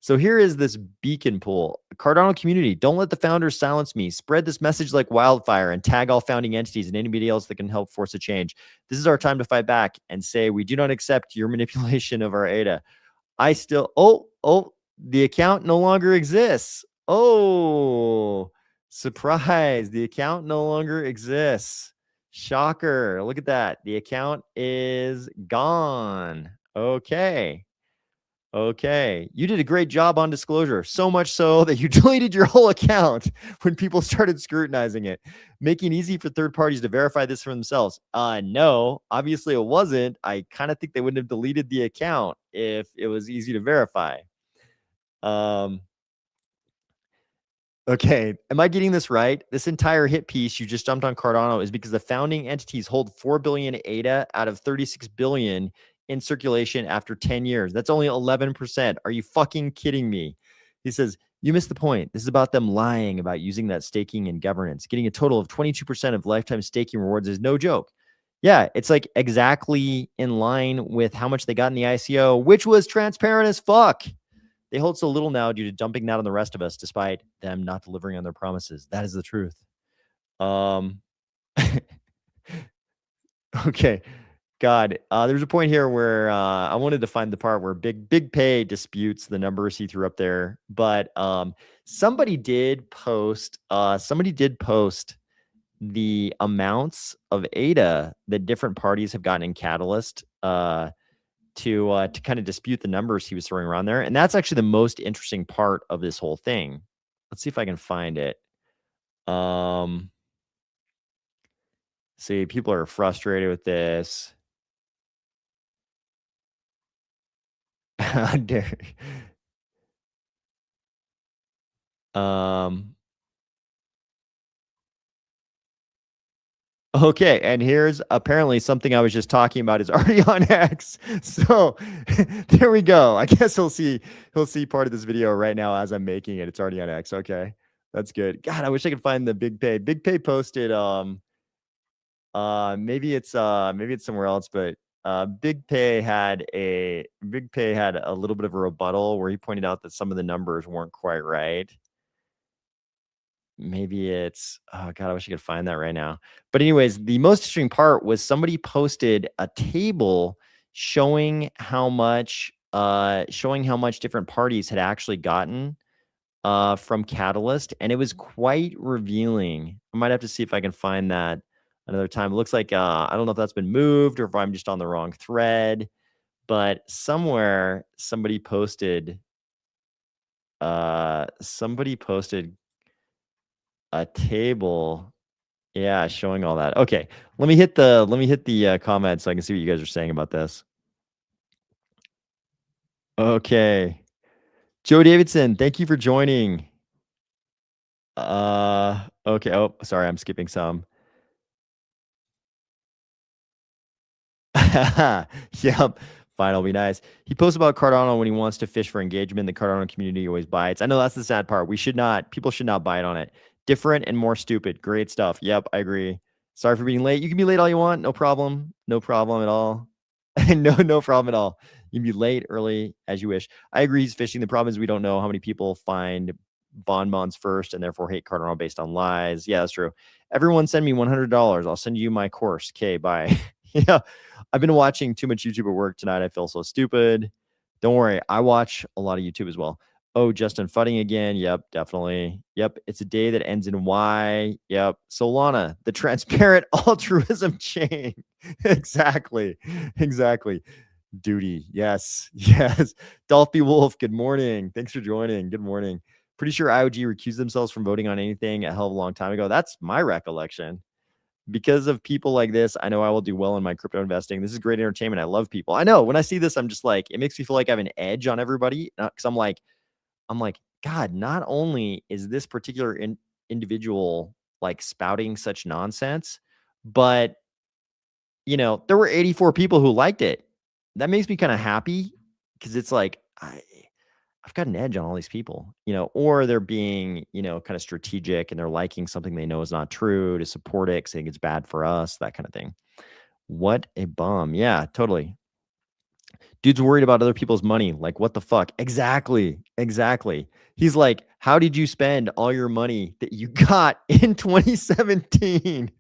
So here is this Beacon Pool. Cardano community, don't let the founders silence me. Spread this message like wildfire and tag all founding entities and anybody else that can help force a change. This is our time to fight back and say, we do not accept your manipulation of our ADA. The account no longer exists. Oh, Surprise, the account no longer exists. Shocker. Look at that. The account is gone. Okay. Okay. You did a great job on disclosure. So much so that you deleted your whole account when people started scrutinizing it, making it easy for third parties to verify this for themselves. No, obviously it wasn't. I kind of think they wouldn't have deleted the account if it was easy to verify. Okay, am I getting this right? This entire hit piece you just jumped on Cardano is because the founding entities hold 4 billion ADA out of 36 billion in circulation after 10 years. That's only 11%. Are you fucking kidding me? He says, you missed the point. This is about them lying about using that staking and governance. Getting a total of 22% of lifetime staking rewards is no joke. Yeah, it's like exactly in line with how much they got in the ICO, which was transparent as fuck. They hold so little now due to dumping that on the rest of us, despite them not delivering on their promises. That is the truth. Okay. God, there's a point here where I wanted to find the part where Big Pay disputes the numbers he threw up there, but somebody did post the amounts of ADA that different parties have gotten in Catalyst to kind of dispute the numbers he was throwing around there. And that's actually the most interesting part of this whole thing. Let's see if I can find it. See, people are frustrated with this. How dare Okay, and here's apparently something I was just talking about is already on X. So there we go. I guess he'll see part of this video right now as I'm making it. It's already on X. Okay. That's good. God, I wish I could find the Big Pay. Big Pay posted maybe it's somewhere else, but Big Pay had a little bit of a rebuttal where he pointed out that some of the numbers weren't quite right. Maybe it's oh god, I wish I could find that right now. But anyways, the most interesting part was somebody posted a table showing how much different parties had actually gotten from Catalyst, and it was quite revealing. I might have to see if I can find that another time. It looks like I don't know if that's been moved or if I'm just on the wrong thread, but somewhere somebody posted a table, yeah, showing all that. Okay, let me hit the comments so I can see what you guys are saying about this. Okay, Joe Davidson, thank you for joining. Okay. Oh, sorry, I'm skipping some. Yep. Fine, I'll be nice. He posts about Cardano when he wants to fish for engagement. The Cardano community always bites. I know that's the sad part. People should not bite on it. Different and more stupid. Great stuff. Yep, I agree. Sorry for being late. You can be late all you want. No problem. No problem at all. No problem at all. You can be late, early, as you wish. I agree he's fishing. The problem is we don't know how many people find bonbons first and therefore hate Cardano based on lies. Yeah, that's true. Everyone send me $100. I'll send you my course. Okay, bye. Yeah. I've been watching too much YouTube at work tonight. I feel so stupid. Don't worry. I watch a lot of YouTube as well. Oh, Justin Fudding again. Yep, definitely. Yep. It's a day that ends in Y. Yep. Solana, the transparent altruism chain. Exactly. Duty. Yes. Yes. Dolphy Wolf, good morning. Thanks for joining. Good morning. Pretty sure IOG recused themselves from voting on anything a hell of a long time ago. That's my recollection. Because of people like this, I know I will do well in my crypto investing. This is great entertainment. I love people. I know when I see this, I'm just like, it makes me feel like I have an edge on everybody. Because I'm like, God, not only is this particular individual like spouting such nonsense, but there were 84 people who liked it. That makes me kind of happy because it's like I've got an edge on all these people, or they're being, kind of strategic and they're liking something they know is not true to support it because they think it's bad for us, that kind of thing. What a bum. Yeah, totally. Dude's worried about other people's money. Like, what the fuck? Exactly. He's like, how did you spend all your money that you got in 2017?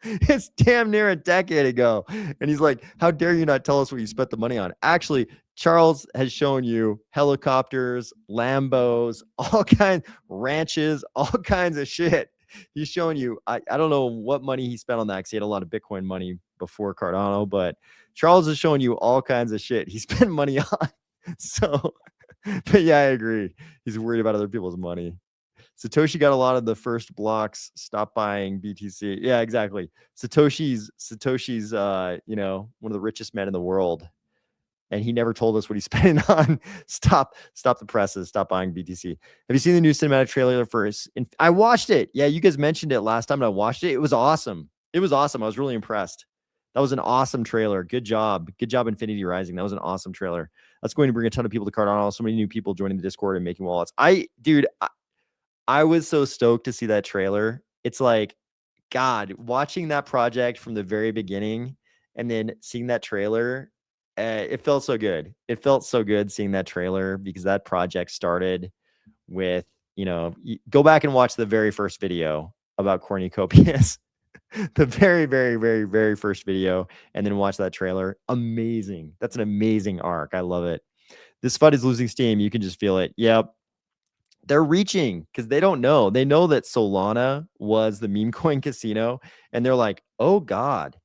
It's damn near a decade ago. And he's like, how dare you not tell us what you spent the money on? Actually, Charles has shown you helicopters, Lambos, all kinds, ranches, all kinds of shit. He's showing you, I don't know what money he spent on that because he had a lot of Bitcoin money before Cardano, but Charles is showing you all kinds of shit he spent money on. So, but yeah, I agree. He's worried about other people's money. Satoshi got a lot of the first blocks. Stop buying BTC. Yeah, exactly. Satoshi's one of the richest men in the world, and he never told us what he's spending on. Stop the presses. Stop buying BTC. Have you seen the new cinematic trailer for? I watched it. Yeah, you guys mentioned it last time, and I watched it. It was awesome. I was really impressed. That was an awesome trailer. Good job, Infinity Rising. That was an awesome trailer. That's going to bring a ton of people to Cardano. So many new people joining the Discord and making wallets. I was so stoked to see that trailer. It's like, God, watching that project from the very beginning and then seeing that trailer, it felt so good. It felt so good seeing that trailer because that project started with, go back and watch the very first video about cornucopias, the very, very, very, very first video, and then watch that trailer. Amazing. That's an amazing arc. I love it. This FUD is losing steam. You can just feel it. Yep. They're reaching because they don't know. They know that Solana was the meme coin casino, and they're like, oh God,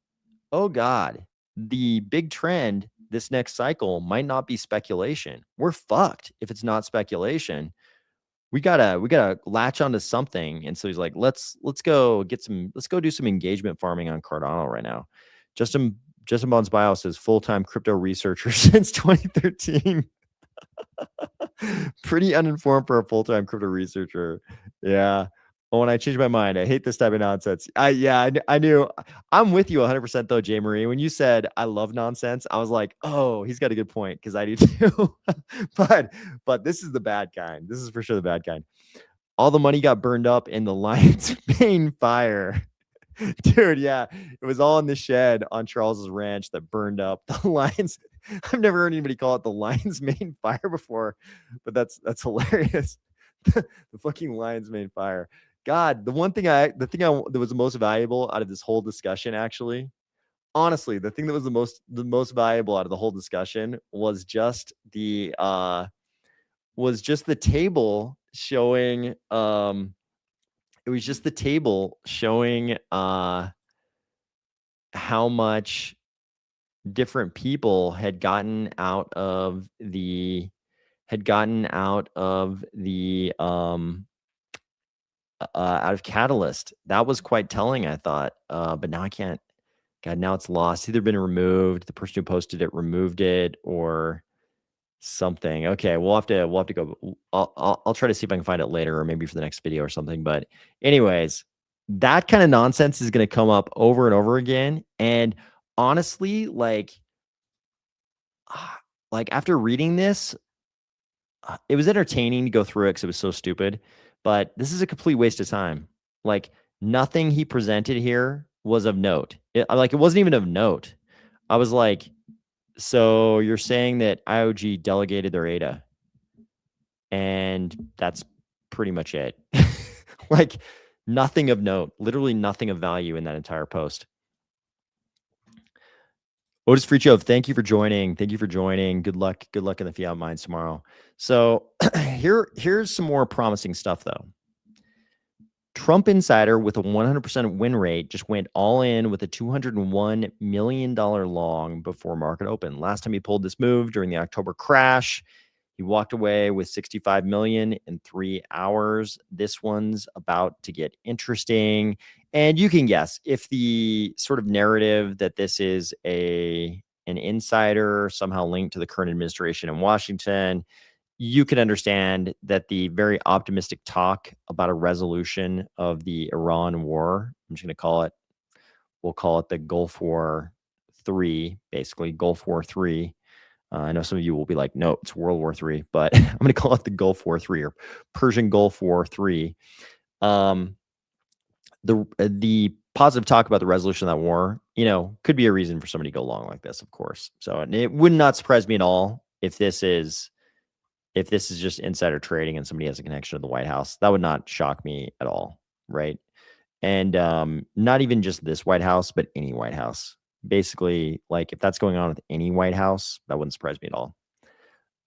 the big trend this next cycle might not be speculation. We're fucked if it's not speculation. We gotta latch onto something. And so he's like, let's go do some engagement farming on Cardano right now. Justin Bond's bio says full-time crypto researcher since 2013. Pretty uninformed for a full-time crypto researcher. Yeah. Oh, and I changed my mind. I hate this type of nonsense. I knew. I'm with you 100% though, Jay Marie. When you said I love nonsense, I was like, oh, he's got a good point because I do too. but this is the bad kind. This is for sure the bad kind. All the money got burned up in the Lion's Mane fire. Dude, yeah. It was all in the shed on Charles's ranch that burned up. The Lions. I've never heard anybody call it the Lion's Mane fire before, but that's hilarious. The fucking Lion's Mane fire. God, the thing that was the most valuable out of this whole discussion, actually, honestly, the thing that was the most valuable out of the whole discussion was just the table showing it was just the table showing how much different people had gotten out of the out of Catalyst. That was quite telling, I thought. But now I can't. God, now it's lost. It's either been removed, the person who posted it removed it, or something. Okay, we'll have to go. I'll try to see if I can find it later, or maybe for the next video or something. But anyways, that kind of nonsense is going to come up over and over again. And honestly, like after reading this, it was entertaining to go through it because it was so stupid. But this is a complete waste of time. Like nothing he presented here was of note. It wasn't even of note. I was like, so you're saying that IOG delegated their ADA, and that's pretty much it. Like nothing of note, literally nothing of value in that entire post. Otis Freechove, thank you for joining. Good luck in the Fiat Mines tomorrow. So here's some more promising stuff though. Trump Insider with a 100% win rate just went all in with a $201 million long before market open. Last time he pulled this move during the October crash, he walked away with 65 million in 3 hours. This one's about to get interesting. And you can guess if the sort of narrative that this is an insider somehow linked to the current administration in Washington, you can understand that the very optimistic talk about a resolution of the Iran war, I'm just going to we'll call it the Gulf War 3, basically Gulf War 3. I know some of you will be like, no, it's World War 3, but I'm going to call it the Gulf War 3 or Persian Gulf War 3. The positive talk about the resolution of that war, could be a reason for somebody to go long like this, of course. So it would not surprise me at all if this is just insider trading and somebody has a connection to the White House. That would not shock me at all, right? And not even just this White House, but any White House. Basically, like if that's going on with any White House, that wouldn't surprise me at all.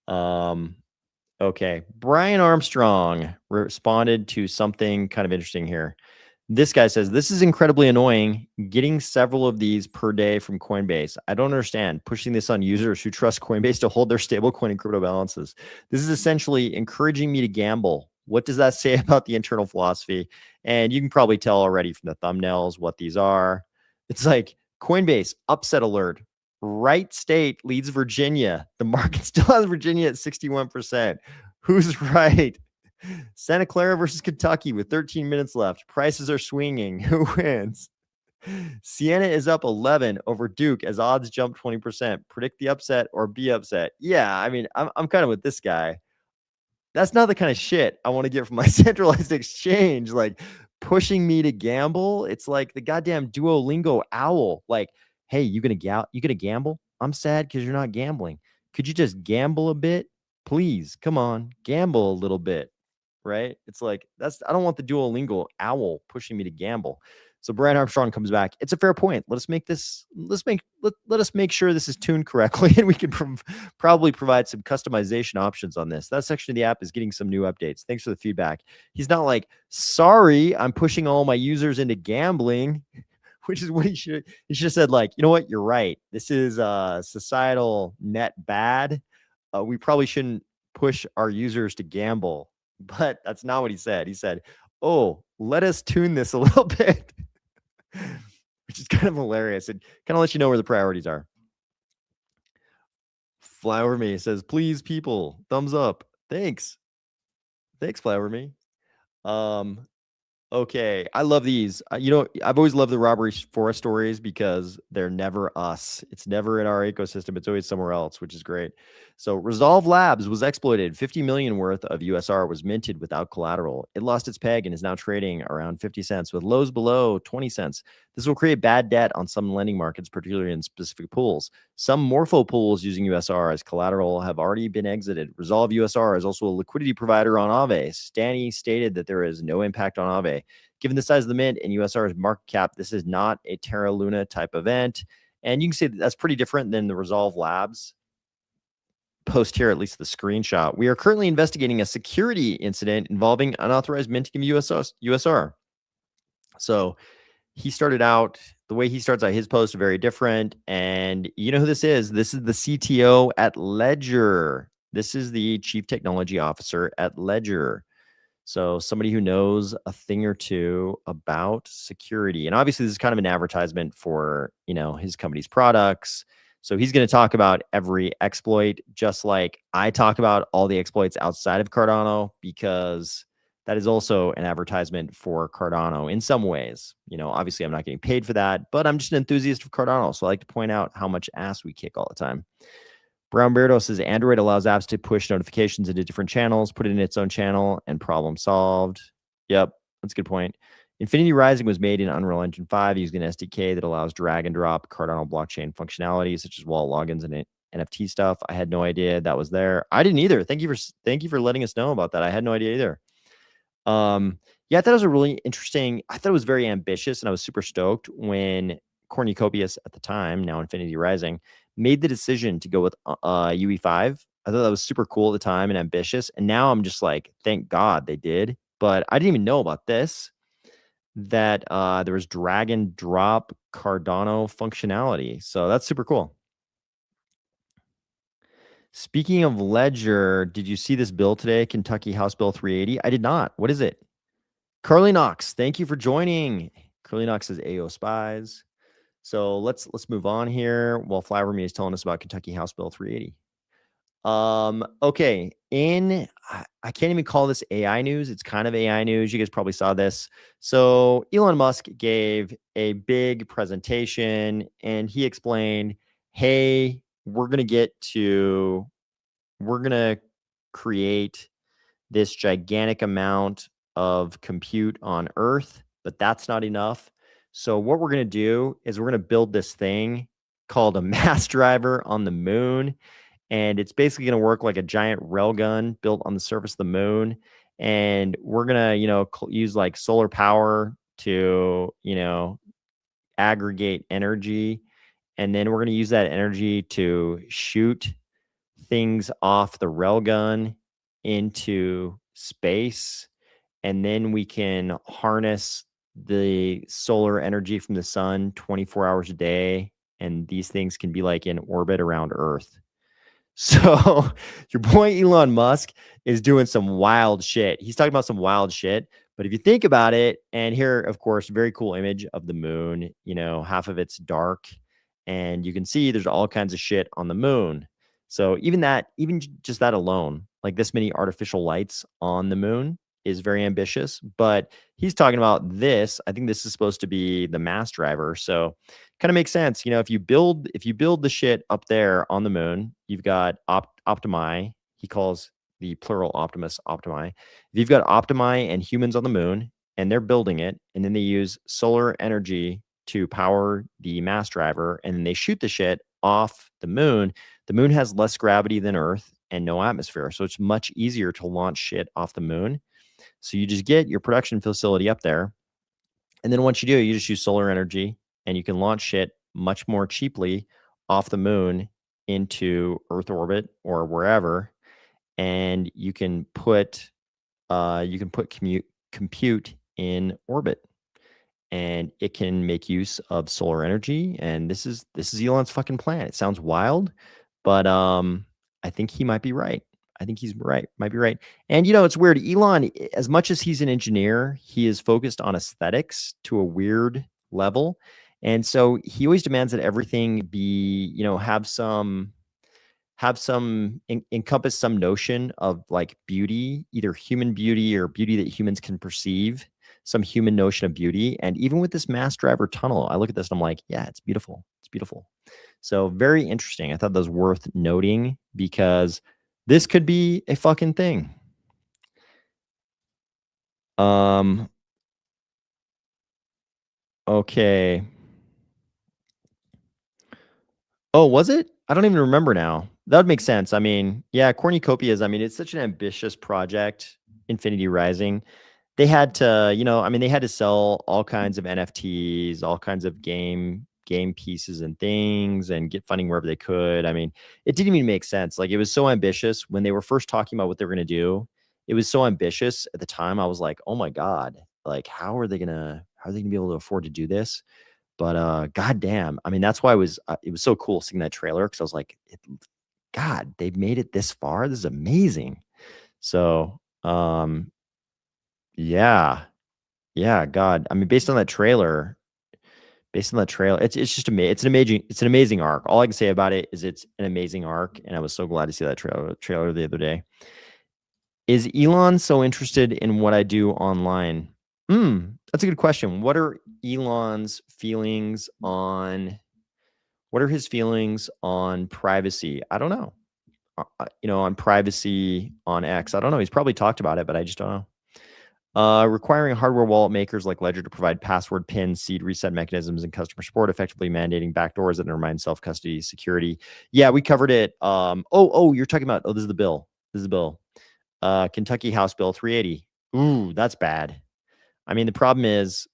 Okay. Brian Armstrong responded to something kind of interesting here. This guy says, this is incredibly annoying getting several of these per day from Coinbase. I don't understand pushing this on users who trust Coinbase to hold their stablecoin and crypto balances. This is essentially encouraging me to gamble. What does that say about the internal philosophy? And you can probably tell already from the thumbnails what these are. It's like Coinbase upset alert. Right state leads Virginia. The market still has Virginia at 61%. Who's right? Santa Clara versus Kentucky with 13 minutes left. Prices are swinging. Who wins? Siena is up 11 over Duke as odds jump 20%. Predict the upset or be upset. Yeah, I mean, I'm kind of with this guy. That's not the kind of shit I want to get from my centralized exchange. Like pushing me to gamble. It's like the goddamn Duolingo owl. Like, hey, you gonna gamble? I'm sad because you're not gambling. Could you just gamble a bit? Please, come on, gamble a little bit. Right? It's like I don't want the Duolingo owl pushing me to gamble. So Brian Armstrong comes back. It's a fair point. Let us make sure this is tuned correctly, and we can probably provide some customization options on this. That section of the app is getting some new updates. Thanks for the feedback. He's not like, sorry, I'm pushing all my users into gambling, which is what he should have said. Like, you know what? You're right. This is societal net bad. We probably shouldn't push our users to gamble. But that's not what he said. He said, oh, let us tune this a little bit, which is kind of hilarious. It kind of lets you know where the priorities are. Flower Me says, please, people, thumbs up. Thanks. Thanks, Flower Me. Okay, I love these. I've always loved the robbery forest stories because they're never us. It's never in our ecosystem. It's always somewhere else, which is great. So Resolve Labs was exploited. 50 million worth of USR was minted without collateral. It lost its peg and is now trading around 50 cents with lows below 20 cents. This will create bad debt on some lending markets, particularly in specific pools. Some Morpho pools using USR as collateral have already been exited. Resolve USR is also a liquidity provider on Aave. Stanny stated that there is no impact on Aave. Given the size of the mint and USR's market cap, this is not a Terra Luna type event. And you can see that's pretty different than the Resolve Labs post here, at least the screenshot. We are currently investigating a security incident involving unauthorized minting of USR. So he started out, the way he starts out his post, very different. And you know who this is? This is the CTO at Ledger. This is the Chief Technology Officer at Ledger. So somebody who knows a thing or two about security. And obviously this is kind of an advertisement for, his company's products. So he's going to talk about every exploit, just like I talk about all the exploits outside of Cardano, because that is also an advertisement for Cardano in some ways. Obviously I'm not getting paid for that, but I'm just an enthusiast of Cardano. So I like to point out how much ass we kick all the time. Brown Beardo says Android allows apps to push notifications into different channels, put it in its own channel, and problem solved. Yep, that's a good point. Infinity Rising was made in Unreal Engine 5 using an SDK that allows drag and drop Cardano blockchain functionality, such as wallet logins and NFT stuff. I had no idea that was there. I didn't either. Thank you for letting us know about that. I had no idea either. Yeah, I thought it was a really interesting. I thought it was very ambitious, and I was super stoked when Cornucopius at the time, now Infinity Rising, made the decision to go with UE5. I thought that was super cool at the time and ambitious. And now I'm just like, thank God they did. But I didn't even know about this, that there was drag and drop Cardano functionality. So that's super cool. Speaking of Ledger, did you see this bill today, Kentucky House Bill 380? I did not. What is it? Curly Knox, thank you for joining. Curly Knox says AO Spies. So let's move on here while Flower Me is telling us about Kentucky House Bill 380. Okay, I can't even call this AI news. It's kind of AI news. You guys probably saw this. So Elon Musk gave a big presentation and he explained, hey, we're going to create this gigantic amount of compute on Earth, but that's not enough. So what we're going to do is we're going to build this thing called a mass driver on the moon. And it's basically going to work like a giant railgun built on the surface of the moon. And we're going to, use like solar power to, aggregate energy. And then we're going to use that energy to shoot things off the railgun into space, and then we can harness the solar energy from the sun 24 hours a day, and these things can be like in orbit around Earth. So your boy Elon Musk is doing some wild shit. He's talking about some wild shit. But if you think about it, and here, of course, very cool image of the moon, you know, half of it's dark, and you can see there's all kinds of shit on the moon. So even that, just that alone, like this many artificial lights on the moon is very ambitious. But he's talking about this. I think this is supposed to be the mass driver. So kind of makes sense. You know, if you build the shit up there on the moon, you've got Optimi. He calls the plural Optimus Optimi. If you've got Optimi and humans on the moon, and they're building it, and then they use solar energy to power the mass driver, and then they shoot the shit off the moon. The moon has less gravity than Earth and no atmosphere, so it's much easier to launch shit off the moon. So you just get your production facility up there, and then once you do, you just use solar energy, and you can launch shit much more cheaply off the moon into Earth orbit or wherever, and you can put compute in orbit, and it can make use of solar energy. And this is Elon's fucking plan. It sounds wild, but I think he might be right. I think he's right, might be right. And you know, it's weird. Elon, as much as he's an engineer, he is focused on aesthetics to a weird level. And so he always demands that everything be, you know, encompass some notion of like beauty, either human beauty or beauty that humans can perceive, some human notion of beauty. And even with this mass driver tunnel, I look at this and I'm like, yeah, it's beautiful. It's beautiful. So very interesting. I thought that was worth noting because this could be a fucking thing. Okay. Oh, was it? I don't even remember now. That would make sense. I mean, yeah, cornucopias. I mean, it's such an ambitious project, Infinity Rising. They had to, you know, I mean, they had to sell all kinds of NFTs, all kinds of game pieces and things, and get funding wherever they could. I mean, it didn't even make sense. Like, it was so ambitious when they were first talking about what they were going to do. It was so ambitious at the time. I was like, oh my god, like how are they gonna be able to afford to do this? But goddamn, I mean, that's why it was so cool seeing that trailer, because I was like, God, they've made it this far. This is amazing. So yeah, yeah, God. I mean, based on that trailer, it's just amazing. It's an amazing arc. All I can say about it is it's an amazing arc, and I was so glad to see that trailer the other day. Is Elon so interested in what I do online? That's a good question. What are his feelings on privacy? I don't know. On privacy on X. I don't know. He's probably talked about it, but I just don't know. Requiring hardware wallet makers like Ledger to provide password, PIN, seed reset mechanisms, and customer support, effectively mandating backdoors that undermine self-custody security. Yeah, we covered it. You're talking about, this is the bill. This is the bill. Kentucky House Bill 380. Ooh, that's bad. I mean, the problem is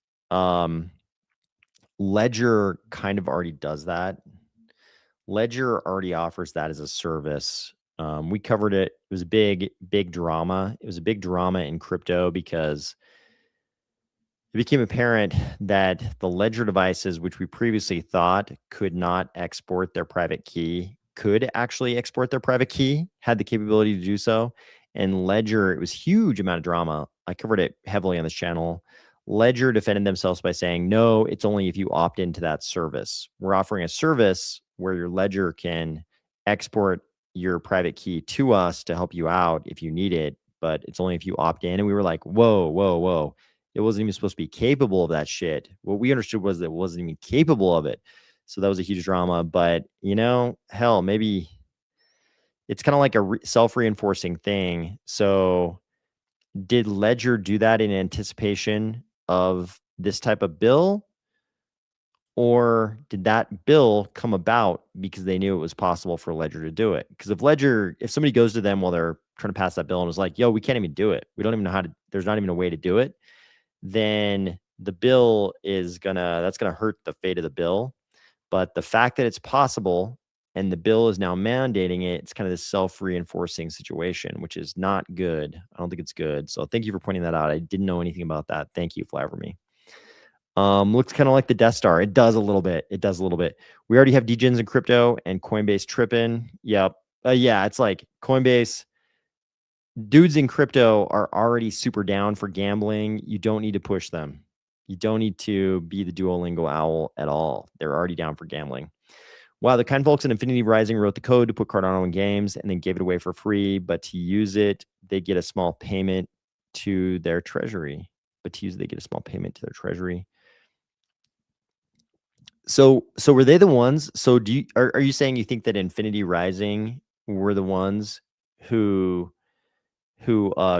Ledger kind of already does that. Ledger already offers that as a service. We covered it. It was a big, big drama. It was a big drama in crypto because it became apparent that the Ledger devices, which we previously thought could not export their private key, could actually export their private key, had the capability to do so. And Ledger, it was huge amount of drama. I covered it heavily on this channel. Ledger defended themselves by saying, no, it's only if you opt into that service. We're offering a service where your Ledger can export your private key to us to help you out if you need it, but it's only if you opt in. And we were like, whoa, whoa, whoa. It wasn't even supposed to be capable of that shit. What we understood was that it wasn't even capable of it. So that was a huge drama. But, hell, maybe it's kind of like a self-reinforcing thing. So did Ledger do that in anticipation of this type of bill? Or did that bill come about because they knew it was possible for Ledger to do it? Because if somebody goes to them while they're trying to pass that bill and was like, yo, we can't even do it. We don't even know how to, there's not even a way to do it. Then the bill that's gonna hurt the fate of the bill. But the fact that it's possible and the bill is now mandating it. It's kind of this self-reinforcing situation, which is not good. I don't think it's good. So thank you for pointing that out. I didn't know anything about that. Thank you, Fly Over Me. Looks kind of like the Death Star. It does a little bit. It does a little bit. We already have degens in crypto and Coinbase tripping. Yep. Yeah, it's like Coinbase. Dudes in crypto are already super down for gambling. You don't need to push them. You don't need to be the Duolingo owl at all. They're already down for gambling. Wow, the kind folks in Infinity Rising wrote the code to put Cardano in games and then gave it away for free. But to use it, they get a small payment to their treasury. They get a small payment to their treasury. So were they the ones? So are you saying you think that Infinity Rising were the ones who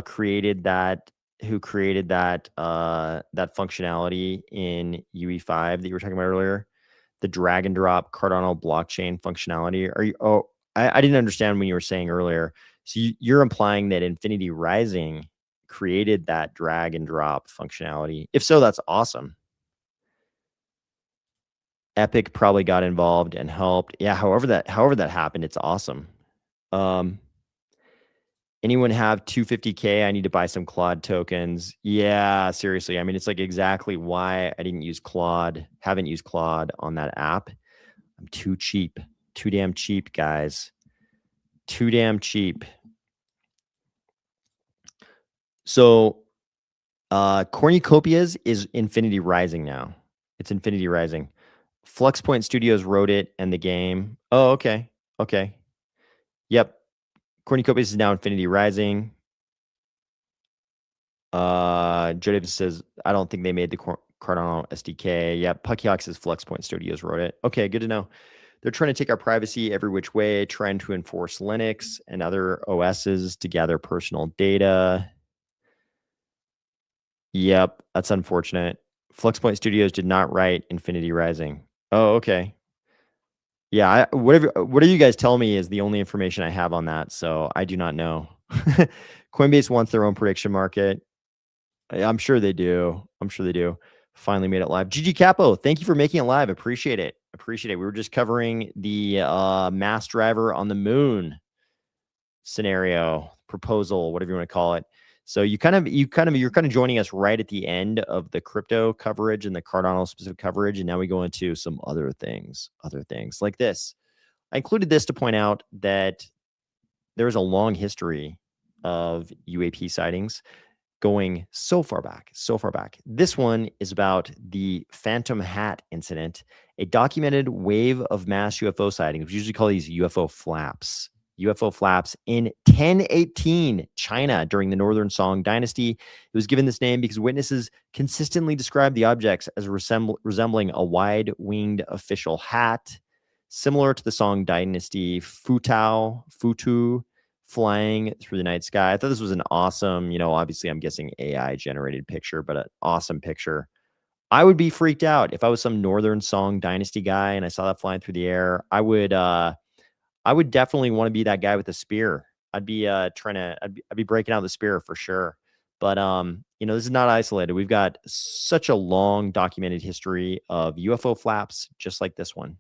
created that that functionality in UE5 that you were talking about earlier, the drag and drop Cardano blockchain functionality? Are you? Oh, I didn't understand when you were saying earlier. So you're implying that Infinity Rising created that drag and drop functionality. If so, that's awesome. Epic probably got involved and helped. Yeah, however that happened, it's awesome. Anyone have 250K? I need to buy some Claude tokens. Yeah, seriously. I mean, it's like exactly why I didn't use Claude, haven't used Claude on that app. I'm too cheap. Too damn cheap, guys. Too damn cheap. So Cornucopias is Infinity Rising now. It's Infinity Rising. Fluxpoint Studios wrote it and the game. Oh, okay. Okay. Yep. Cornucopias is now Infinity Rising. Joe Davis says, I don't think they made the Cardano SDK. Yeah, Puckyox's Fluxpoint Studios wrote it. Okay, good to know. They're trying to take our privacy every which way, trying to enforce Linux and other OSs to gather personal data. Yep, that's unfortunate. Fluxpoint Studios did not write Infinity Rising. Oh, okay. Yeah, whatever you guys tell me is the only information I have on that, so I do not know. Coinbase wants their own prediction market. I'm sure they do. Finally made it live. GG Capo, thank you for making it live. Appreciate it. We were just covering the mass driver on the moon scenario, proposal, whatever you want to call it. So you're kind of joining us right at the end of the crypto coverage and the Cardano specific coverage, and now we go into some other things like this. I included this to point out that there's a long history of UAP sightings going so far back. This one is about the Phantom Hat incident, a documented wave of mass UFO sightings. We usually call these UFO flaps in 1018 China during the Northern Song Dynasty. It was given this name because witnesses consistently described the objects as resembling a wide-winged official hat, similar to the Song Dynasty Futu, flying through the night sky. I thought this was an awesome, obviously I'm guessing AI generated picture, but an awesome picture. I would be freaked out if I was some Northern Song Dynasty guy and I saw that flying through the air. I would definitely want to be that guy with a spear. I'd be breaking out the spear for sure. But this is not isolated. We've got such a long documented history of UFO flaps just like this one.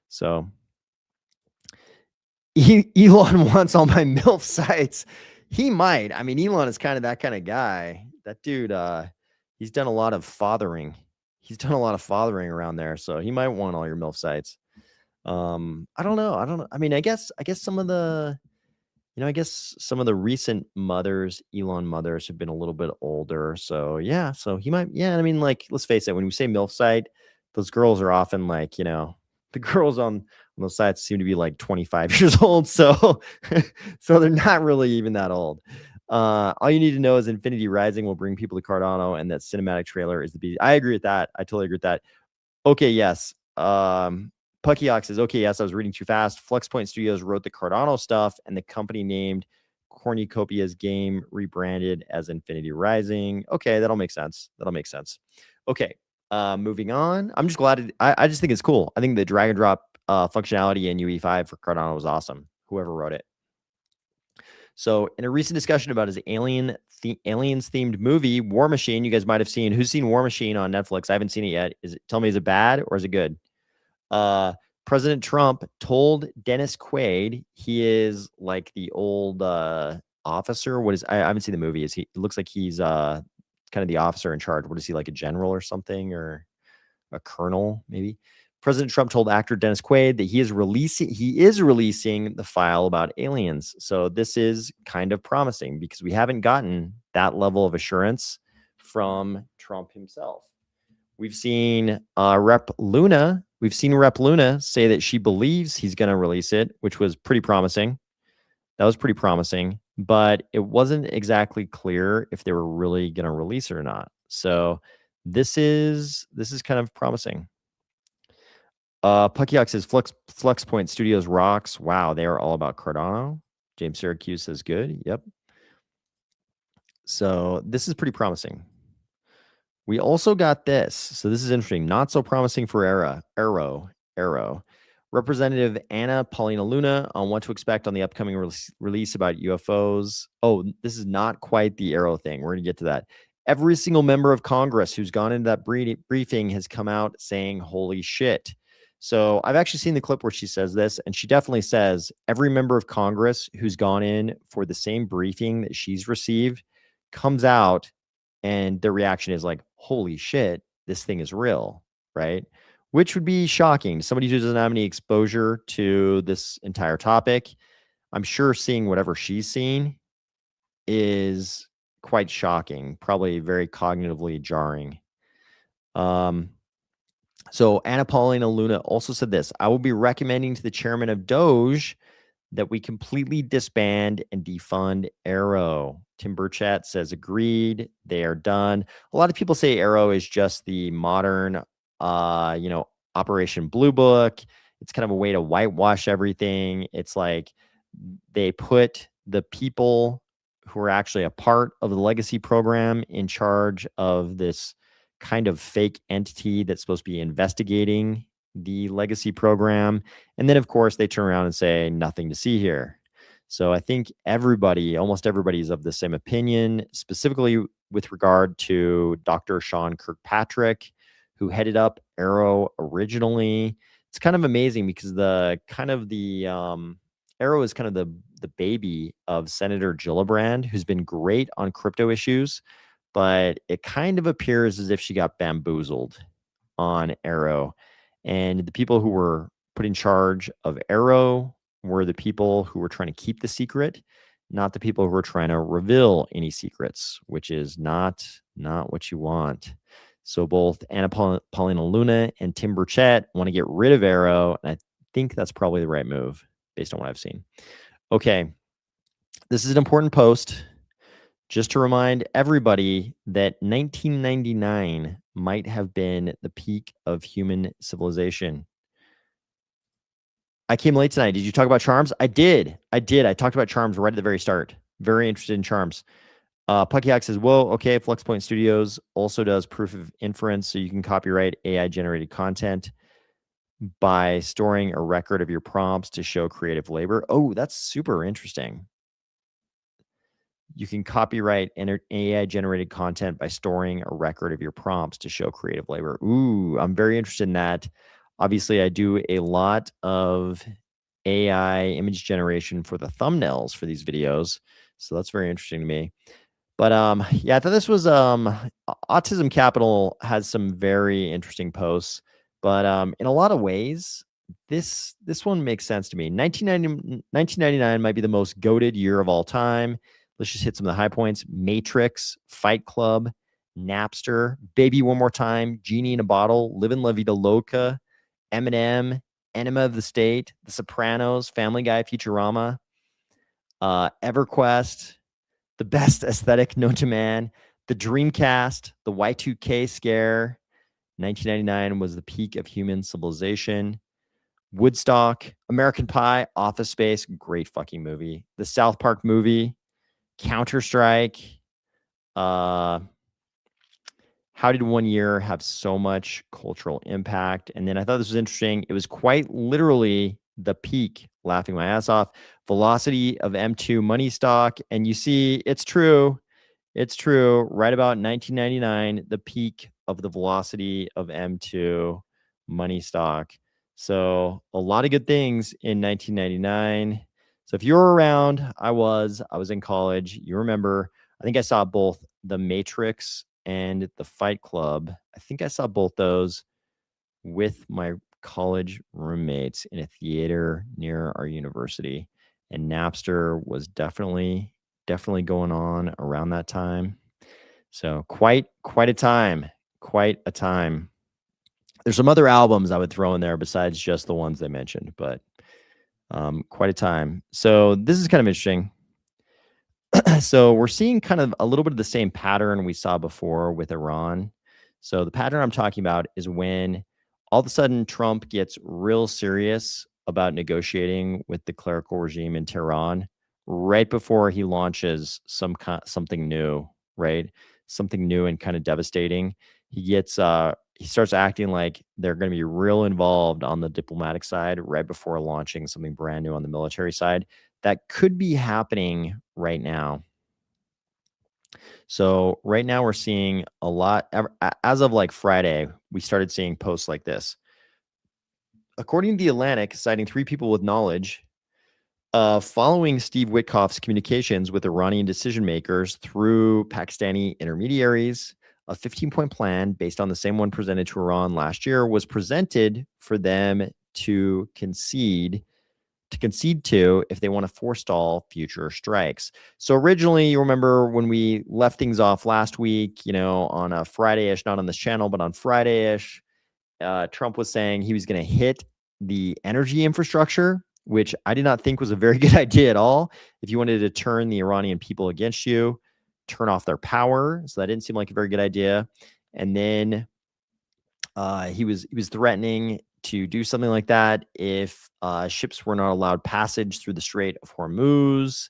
So Elon wants all my MILF sites. He might. I mean, Elon is kind of that kind of guy. That dude, he's done a lot of fathering. Around there. So he might want all your MILF sites. I don't know. I mean, I guess some of the, some of the recent Elon mothers have been a little bit older. So yeah, so he might, I mean, like, let's face it, when we say MILF site, those girls are often like, the girls on those sites seem to be like 25 years old. So, so they're not really even that old. All you need to know is Infinity Rising will bring people to Cardano, and that cinematic trailer is the beat. I agree with that. I totally agree with that. Okay, yes. Puckyox says, okay, yes, I was reading too fast. Fluxpoint Studios wrote the Cardano stuff, and the company named Cornucopia's game rebranded as Infinity Rising. Okay, that'll make sense. Okay, moving on. I'm just glad. I just think it's cool. I think the drag and drop functionality in UE5 for Cardano was awesome. Whoever wrote it. So in a recent discussion about his aliens themed movie, War Machine, you guys might have seen. Who's seen War Machine on Netflix? I haven't seen it yet. Tell me, is it bad or is it good? President Trump told Dennis Quaid, he is like the old officer. What is, I haven't seen the movie. It looks like he's kind of the officer in charge. What is he, like a general or something, or a colonel maybe? President Trump told actor Dennis Quaid that he is releasing the file about aliens. So this is kind of promising because we haven't gotten that level of assurance from Trump himself. We've seen Rep Luna say that she believes he's going to release it, which was pretty promising. That was pretty promising, but it wasn't exactly clear if they were really going to release it or not. So this is kind of promising. Puckyhawk says Flexpoint Studios rocks. Wow, they are all about Cardano. James Syracuse says good. Yep. So this is pretty promising. We also got this. So this is interesting. Not so promising for Arrow. Representative Anna Paulina Luna on what to expect on the upcoming release about UFOs. Oh, this is not quite the Arrow thing. We're going to get to that. Every single member of Congress who's gone into that briefing has come out saying, holy shit. So I've actually seen the clip where she says this, and she definitely says every member of Congress who's gone in for the same briefing that she's received comes out and their reaction is like, holy shit, this thing is real, right? Which would be shocking. Somebody who doesn't have any exposure to this entire topic, I'm sure seeing whatever she's seen is quite shocking, probably very cognitively jarring. So Anna Paulina Luna also said this: I will be recommending to the chairman of Doge that we completely disband and defund Arrow. Tim Burchett says agreed. They are done. A lot of people say Arrow is just the modern, Operation Blue Book. It's kind of a way to whitewash everything. It's like they put the people who are actually a part of the legacy program in charge of this kind of fake entity that's supposed to be investigating the legacy program. And then, of course, they turn around and say, nothing to see here. So I think almost everybody is of the same opinion, specifically with regard to Dr. Sean Kirkpatrick, who headed up Arrow originally. It's kind of amazing because Arrow is kind of the baby of Senator Gillibrand, who's been great on crypto issues, but it kind of appears as if she got bamboozled on Arrow. And the people who were put in charge of Arrow were the people who were trying to keep the secret, not the people who were trying to reveal any secrets, which is not what you want. So both Anna Paulina Luna and Tim Burchett want to get rid of Arrow, and I think that's probably the right move based on what I've seen. Okay, this is an important post. Just to remind everybody that 1999 might have been the peak of human civilization. I came late tonight. Did you talk about charms? I did. I talked about charms right at the very start. Very interested in charms. Puckyhawk says, whoa, okay, Flexpoint Studios also does proof of inference, so you can copyright AI-generated content by storing a record of your prompts to show creative labor. Oh, that's super interesting. You can copyright AI-generated content by storing a record of your prompts to show creative labor. Ooh, I'm very interested in that. Obviously, I do a lot of AI image generation for the thumbnails for these videos, so that's very interesting to me. But yeah, I thought this was Autism Capital has some very interesting posts, but in a lot of ways, this one makes sense to me. 1999 might be the most goated year of all time. Let's just hit some of the high points. Matrix, Fight Club, Napster, Baby One More Time, Genie in a Bottle, Livin' La Vida Loca, Eminem, Enema of the State, The Sopranos, Family Guy, Futurama, EverQuest, The Best Aesthetic Known to Man, the Dreamcast, the Y2K Scare. 1999 was the peak of human civilization. Woodstock, American Pie, Office Space, great fucking movie. The South Park movie, Counter-Strike. How did one year have so much cultural impact? And then I thought this was interesting. It was quite literally the peak, laughing my ass off. Velocity of M2 money stock. And you see, it's true. It's true. Right about 1999, the peak of the velocity of M2 money stock. So a lot of good things in 1999. So if you were around, I was in college. You remember, I think I saw both The Matrix and The Fight Club. I think I saw both those with my college roommates in a theater near our university. And Napster was definitely going on around that time. So quite a time, quite a time. There's some other albums I would throw in there besides just the ones they mentioned, but quite a time. So this is kind of interesting. So we're seeing kind of a little bit of the same pattern we saw before with Iran. So the pattern I'm talking about is when all of a sudden Trump gets real serious about negotiating with the clerical regime in Tehran right before he launches something new, right? Something new and kind of devastating. He starts acting like they're going to be real involved on the diplomatic side right before launching something brand new on the military side. That could be happening right now. So right now we're seeing a lot as of like Friday, we started seeing posts like this. According to The Atlantic, citing 3 people with knowledge, following Steve Witkoff's communications with Iranian decision makers through Pakistani intermediaries, a 15-point plan based on the same one presented to Iran last year was presented for them to concede to if they want to forestall future strikes. So originally, you remember when we left things off last week, on a Friday-ish, not on this channel, but on Friday-ish, Trump was saying he was going to hit the energy infrastructure, which I did not think was a very good idea at all. If you wanted to turn the Iranian people against you, turn off their power. So that didn't seem like a very good idea. And then he was threatening to do something like that if ships were not allowed passage through the Strait of Hormuz.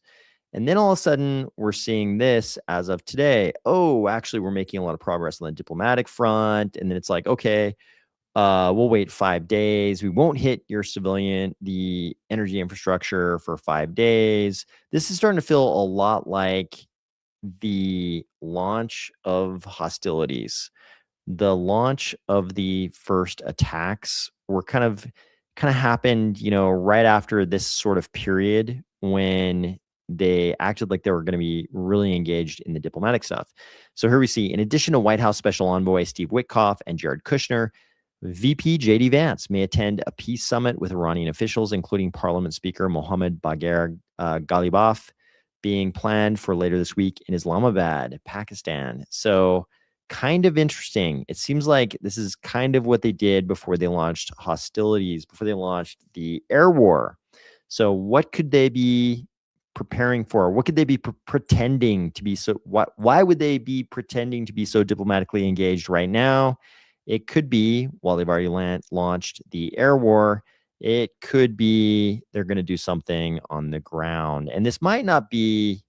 And then all of a sudden, we're seeing this as of today. Oh, actually, we're making a lot of progress on the diplomatic front. And then it's like, okay, we'll wait 5 days. We won't hit the energy infrastructure for 5 days. This is starting to feel a lot like the launch of hostilities. The launch of the first attacks were kind of happened, right after this sort of period when they acted like they were going to be really engaged in the diplomatic stuff. So here we see, in addition to White House Special Envoy Steve Witkoff and Jared Kushner, VP JD Vance may attend a peace summit with Iranian officials, including Parliament Speaker Mohammad Bagher Ghalibaf, being planned for later this week in Islamabad, Pakistan. So kind of interesting. It seems like this is kind of what they did before they launched hostilities, before they launched the air war. So what could they be preparing for? What could they be pretending to be so? Why would they be pretending to be so diplomatically engaged right now? It could be, while they've already launched the air war, it could be they're going to do something on the ground. And this might not be,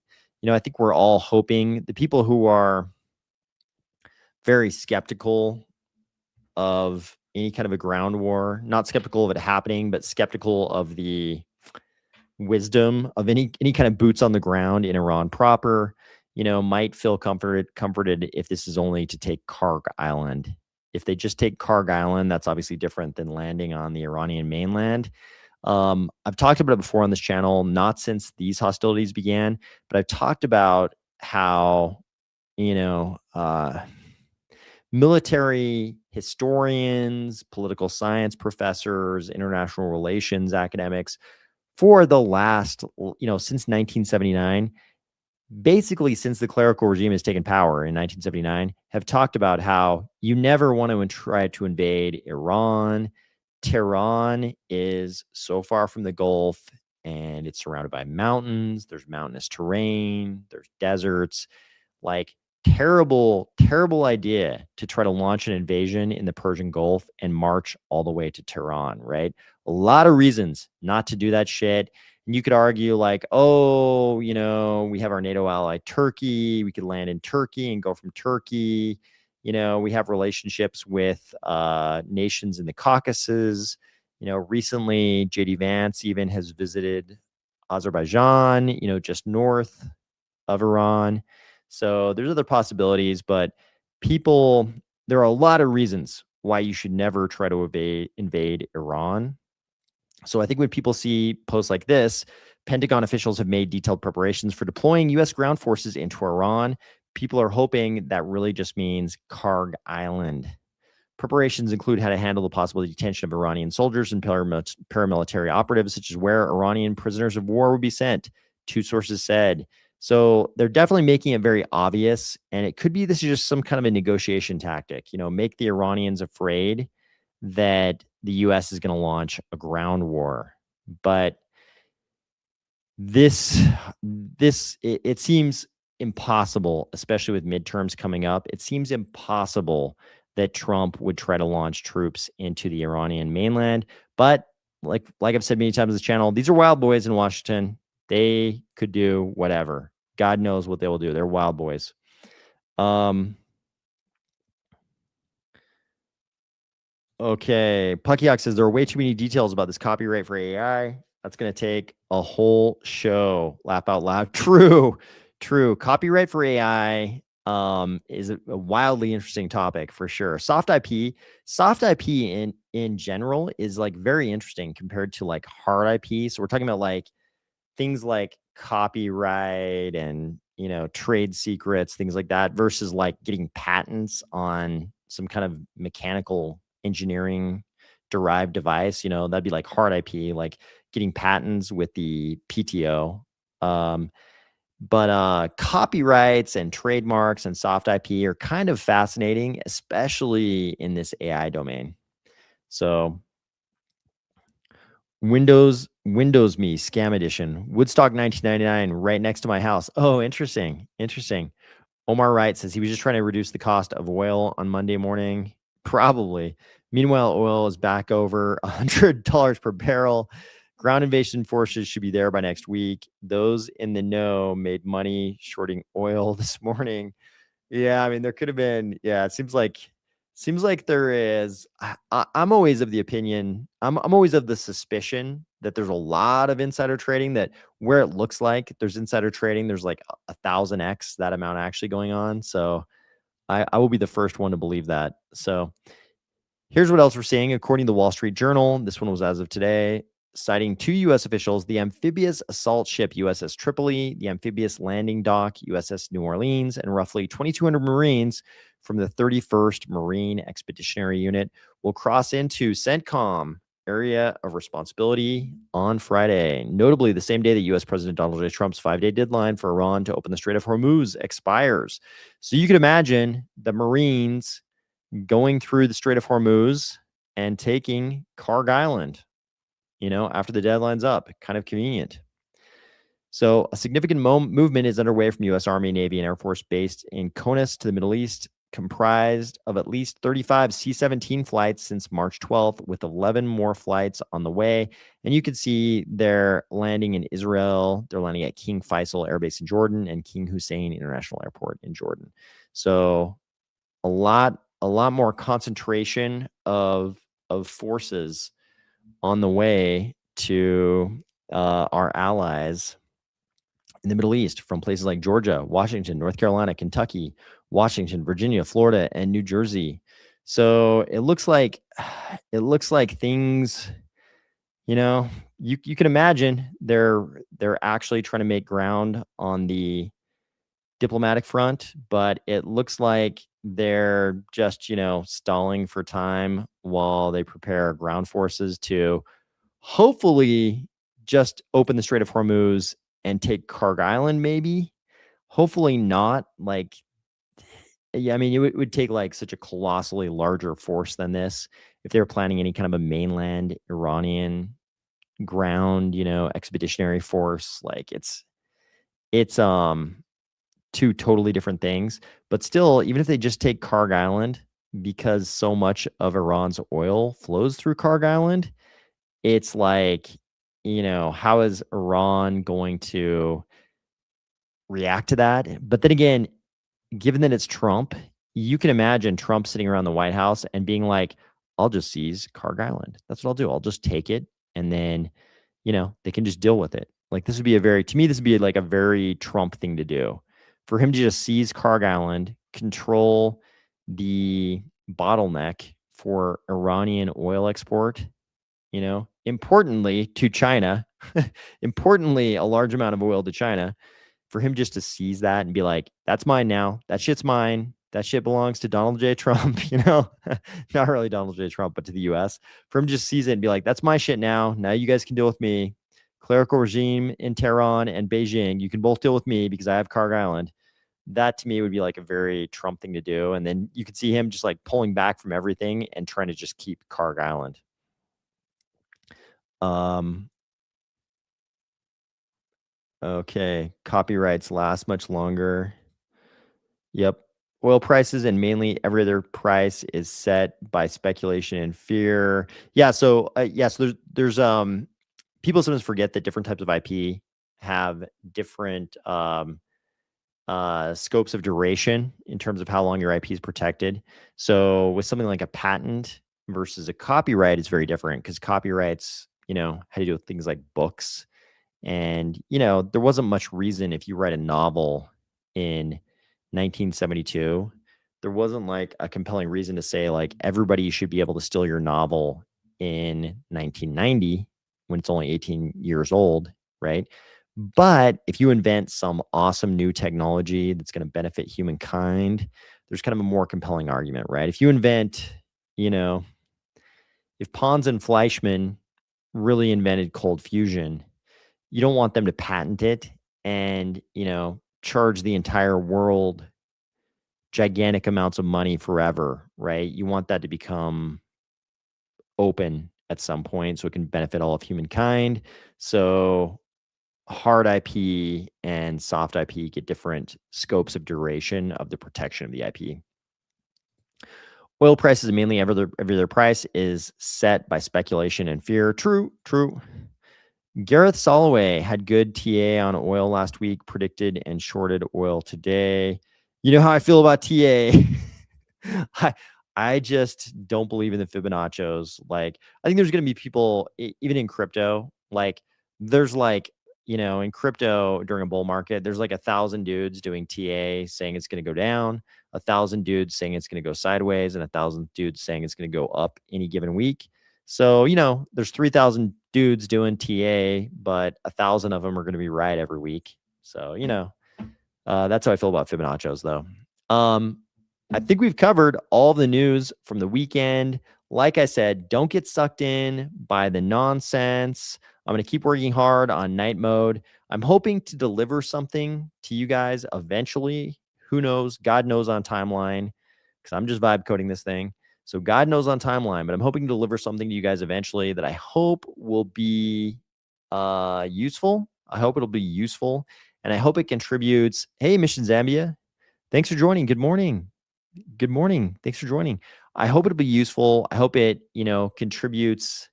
I think we're all hoping, the people who are very skeptical of any kind of a ground war, not skeptical of it happening, but skeptical of the wisdom of any kind of boots on the ground in Iran proper, might feel comforted if this is only to take Karg Island. If they just take Karg Island, that's obviously different than landing on the Iranian mainland. I've talked about it before on this channel, not since these hostilities began, but I've talked about how, military historians, political science professors, international relations academics for the last, since 1979, basically since the clerical regime has taken power in 1979, have talked about how you never want to try to invade Iran. Tehran is so far from the Gulf and it's surrounded by mountains. There's mountainous terrain, there's deserts. Like, terrible idea to try to launch an invasion in the Persian Gulf and march all the way to Tehran, right? A lot of reasons not to do that shit. And you could argue like, oh, we have our NATO ally Turkey. We could land in Turkey and go from Turkey. We have relationships with nations in the Caucasus. Recently, JD Vance even has visited Azerbaijan, just north of Iran. So there's other possibilities, but there are a lot of reasons why you should never try to invade Iran. So I think when people see posts like this, Pentagon officials have made detailed preparations for deploying U.S. ground forces into Iran. People are hoping that really just means Karg Island. Preparations include how to handle the possible detention of Iranian soldiers and paramilitary operatives, such as where Iranian prisoners of war would be sent, two sources said. So they're definitely making it very obvious. And it could be this is just some kind of a negotiation tactic, make the Iranians afraid that the U.S. is going to launch a ground war. But it seems impossible, especially with midterms coming up. It seems impossible that Trump would try to launch troops into the Iranian mainland. But like I've said many times on this channel, these are wild boys in Washington. They could do whatever. God knows what they will do. They're wild boys. Okay. Puckyhawk says there are way too many details about this copyright for AI. That's going to take a whole show. Laugh out loud. True. Copyright for AI is a wildly interesting topic for sure. Soft IP in general is like very interesting compared to like hard IP. So we're talking about like things like copyright and trade secrets, things like that, versus like getting patents on some kind of mechanical engineering derived device. That'd be like hard IP, like getting patents with the PTO. But copyrights and trademarks and soft IP are kind of fascinating, especially in this AI domain. So Windows Me Scam Edition, Woodstock 1999, right next to my house. Oh, interesting. Omar Wright says he was just trying to reduce the cost of oil on Monday morning. Probably. Meanwhile, oil is back over $100 per barrel. Ground invasion forces should be there by next week. Those in the know made money shorting oil this morning. Yeah, I mean, there could have been. Yeah, it seems like there is. I'm always of the opinion. I'm always of the suspicion that there's a lot of insider trading. That where it looks like there's insider trading, there's like 1,000x that amount actually going on. So I will be the first one to believe that. So here's what else we're seeing. According to the Wall Street Journal, this one was as of today, citing two U.S. officials, the amphibious assault ship USS Tripoli, the amphibious landing dock USS New Orleans, and roughly 2,200 Marines from the 31st Marine Expeditionary Unit will cross into CENTCOM area of responsibility on Friday. Notably, the same day that U.S. President Donald J. Trump's 5-day deadline for Iran to open the Strait of Hormuz expires. So you can imagine the Marines going through the Strait of Hormuz and taking Karg Island, after the deadline's up. Kind of convenient. So a significant movement is underway from U.S. Army, Navy, and Air Force based in CONUS to the Middle East, comprised of at least 35 C-17 flights since March 12th, with 11 more flights on the way. And you can see they're landing in Israel. They're landing at King Faisal Air Base in Jordan and King Hussein International Airport in Jordan. So a lot more concentration of forces on the way to our allies in the Middle East from places like Georgia, Washington, North Carolina, Kentucky, Washington, Virginia, Florida, and New Jersey. So it looks like things, you can imagine they're actually trying to make ground on the diplomatic front, but it looks like they're just, stalling for time while they prepare ground forces to hopefully just open the Strait of Hormuz and take Karg Island, maybe. Hopefully not. Like, yeah, I mean, it would take like such a colossally larger force than this if they were planning any kind of a mainland Iranian ground, expeditionary force. Like it's two totally different things. But still, even if they just take Karg Island, because so much of Iran's oil flows through Karg Island, it's like, how is Iran going to react to that? But then again, given that it's Trump, you can imagine Trump sitting around the White House and being like, I'll just seize Karg Island. That's what I'll do. I'll just take it. And then, they can just deal with it. Like this would be this would be like a very Trump thing to do, for him to just seize Karg Island, control the bottleneck for Iranian oil export, importantly to China, importantly, a large amount of oil to China, for him just to seize that and be like, that's mine now. That shit's mine. That shit belongs to Donald J. Trump, not really Donald J. Trump, but to the US. For him to just seize it and be like, that's my shit now. Now you guys can deal with me. Clerical regime in Tehran and Beijing, you can both deal with me because I have Karg Island. That to me would be like a very Trump thing to do. And then you could see him just like pulling back from everything and trying to just keep Karg Island. Okay. Copyrights last much longer. Yep. Oil prices and mainly every other price is set by speculation and fear. Yeah. So so there's people sometimes forget that different types of IP have different scopes of duration in terms of how long your IP is protected. So with something like a patent versus a copyright, it's very different because copyrights, had to do with things like books. And, there wasn't much reason if you write a novel in 1972, there wasn't like a compelling reason to say like everybody should be able to steal your novel in 1990 when it's only 18 years old, right? But if you invent some awesome new technology that's going to benefit humankind, there's kind of a more compelling argument, right? If you invent, if Pons and Fleischmann really invented cold fusion, you don't want them to patent it and, charge the entire world gigantic amounts of money forever, right? You want that to become open at some point so it can benefit all of humankind. So hard IP and soft IP get different scopes of duration of the protection of the IP. Oil prices, mainly every other price, is set by speculation and fear. True. Gareth Soloway had good TA on oil last week, predicted and shorted oil today. You know how I feel about TA. I just don't believe in the Fibonaccios. Like, I think there's going to be people, even in crypto, like there's like, in crypto during a bull market, there's like 1,000 dudes doing TA saying it's going to go down, 1,000 dudes saying it's going to go sideways, and 1,000 dudes saying it's going to go up any given week. So, there's 3,000 dudes doing TA, but 1,000 of them are going to be right every week. So, that's how I feel about Fibonaccios, though. I think we've covered all the news from the weekend. Like I said, don't get sucked in by the nonsense. I'm going to keep working hard on night mode. I'm hoping to deliver something to you guys eventually. Who knows? God knows on timeline, because I'm just vibe coding this thing. So God knows on timeline, but I'm hoping to deliver something to you guys eventually that I hope will be useful. I hope it'll be useful, and I hope it contributes. Hey, Mission Zambia, thanks for joining. Good morning. Good morning. Thanks for joining. I hope it'll be useful. I hope it, contributes,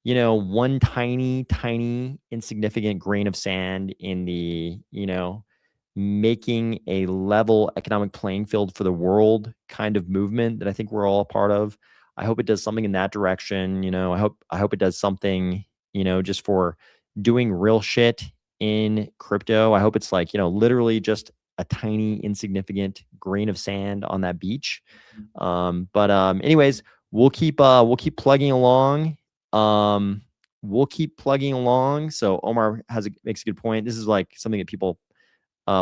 one tiny, tiny, insignificant grain of sand in the, making a level economic playing field for the world kind of movement that I think we're all a part of. I hope it does something in that direction. I hope it does something, just for doing real shit in crypto. I hope it's like, literally just a tiny, insignificant grain of sand on that beach. Anyways, we'll keep plugging along. We'll keep plugging along. So Omar makes a good point. This is like something that people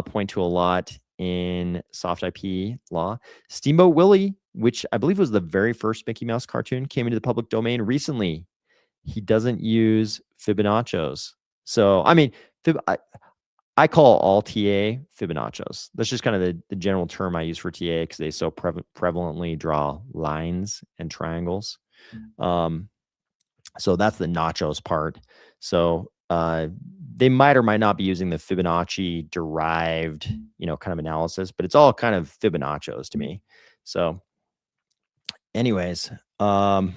point to a lot in soft IP law. Steamboat Willie, which I believe was the very first Mickey Mouse cartoon, came into the public domain recently. He doesn't use Fibonaccios. So, I mean, I call all TA Fibonaccios. That's just kind of the general term I use for TA because they so prevalently draw lines and triangles. So that's the nachos part. So they might or might not be using the Fibonacci derived, kind of analysis, but it's all kind of Fibonaccios to me. So anyways, there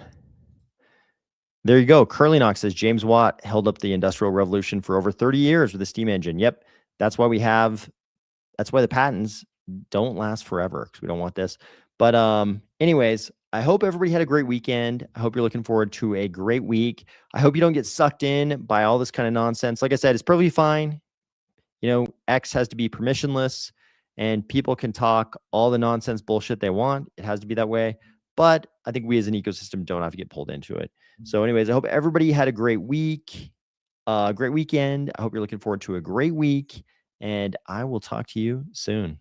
you go. Curly Knox says James Watt held up the Industrial Revolution for over 30 years with a steam engine. Yep. That's why the patents don't last forever, because we don't want this. But anyways, I hope everybody had a great weekend. I hope you're looking forward to a great week. I hope you don't get sucked in by all this kind of nonsense. Like I said, it's perfectly fine. X has to be permissionless and people can talk all the nonsense bullshit they want. It has to be that way. but I think we as an ecosystem don't have to get pulled into it. So anyways, I hope everybody had a great week, great weekend. I hope you're looking forward to a great week, and I will talk to you soon.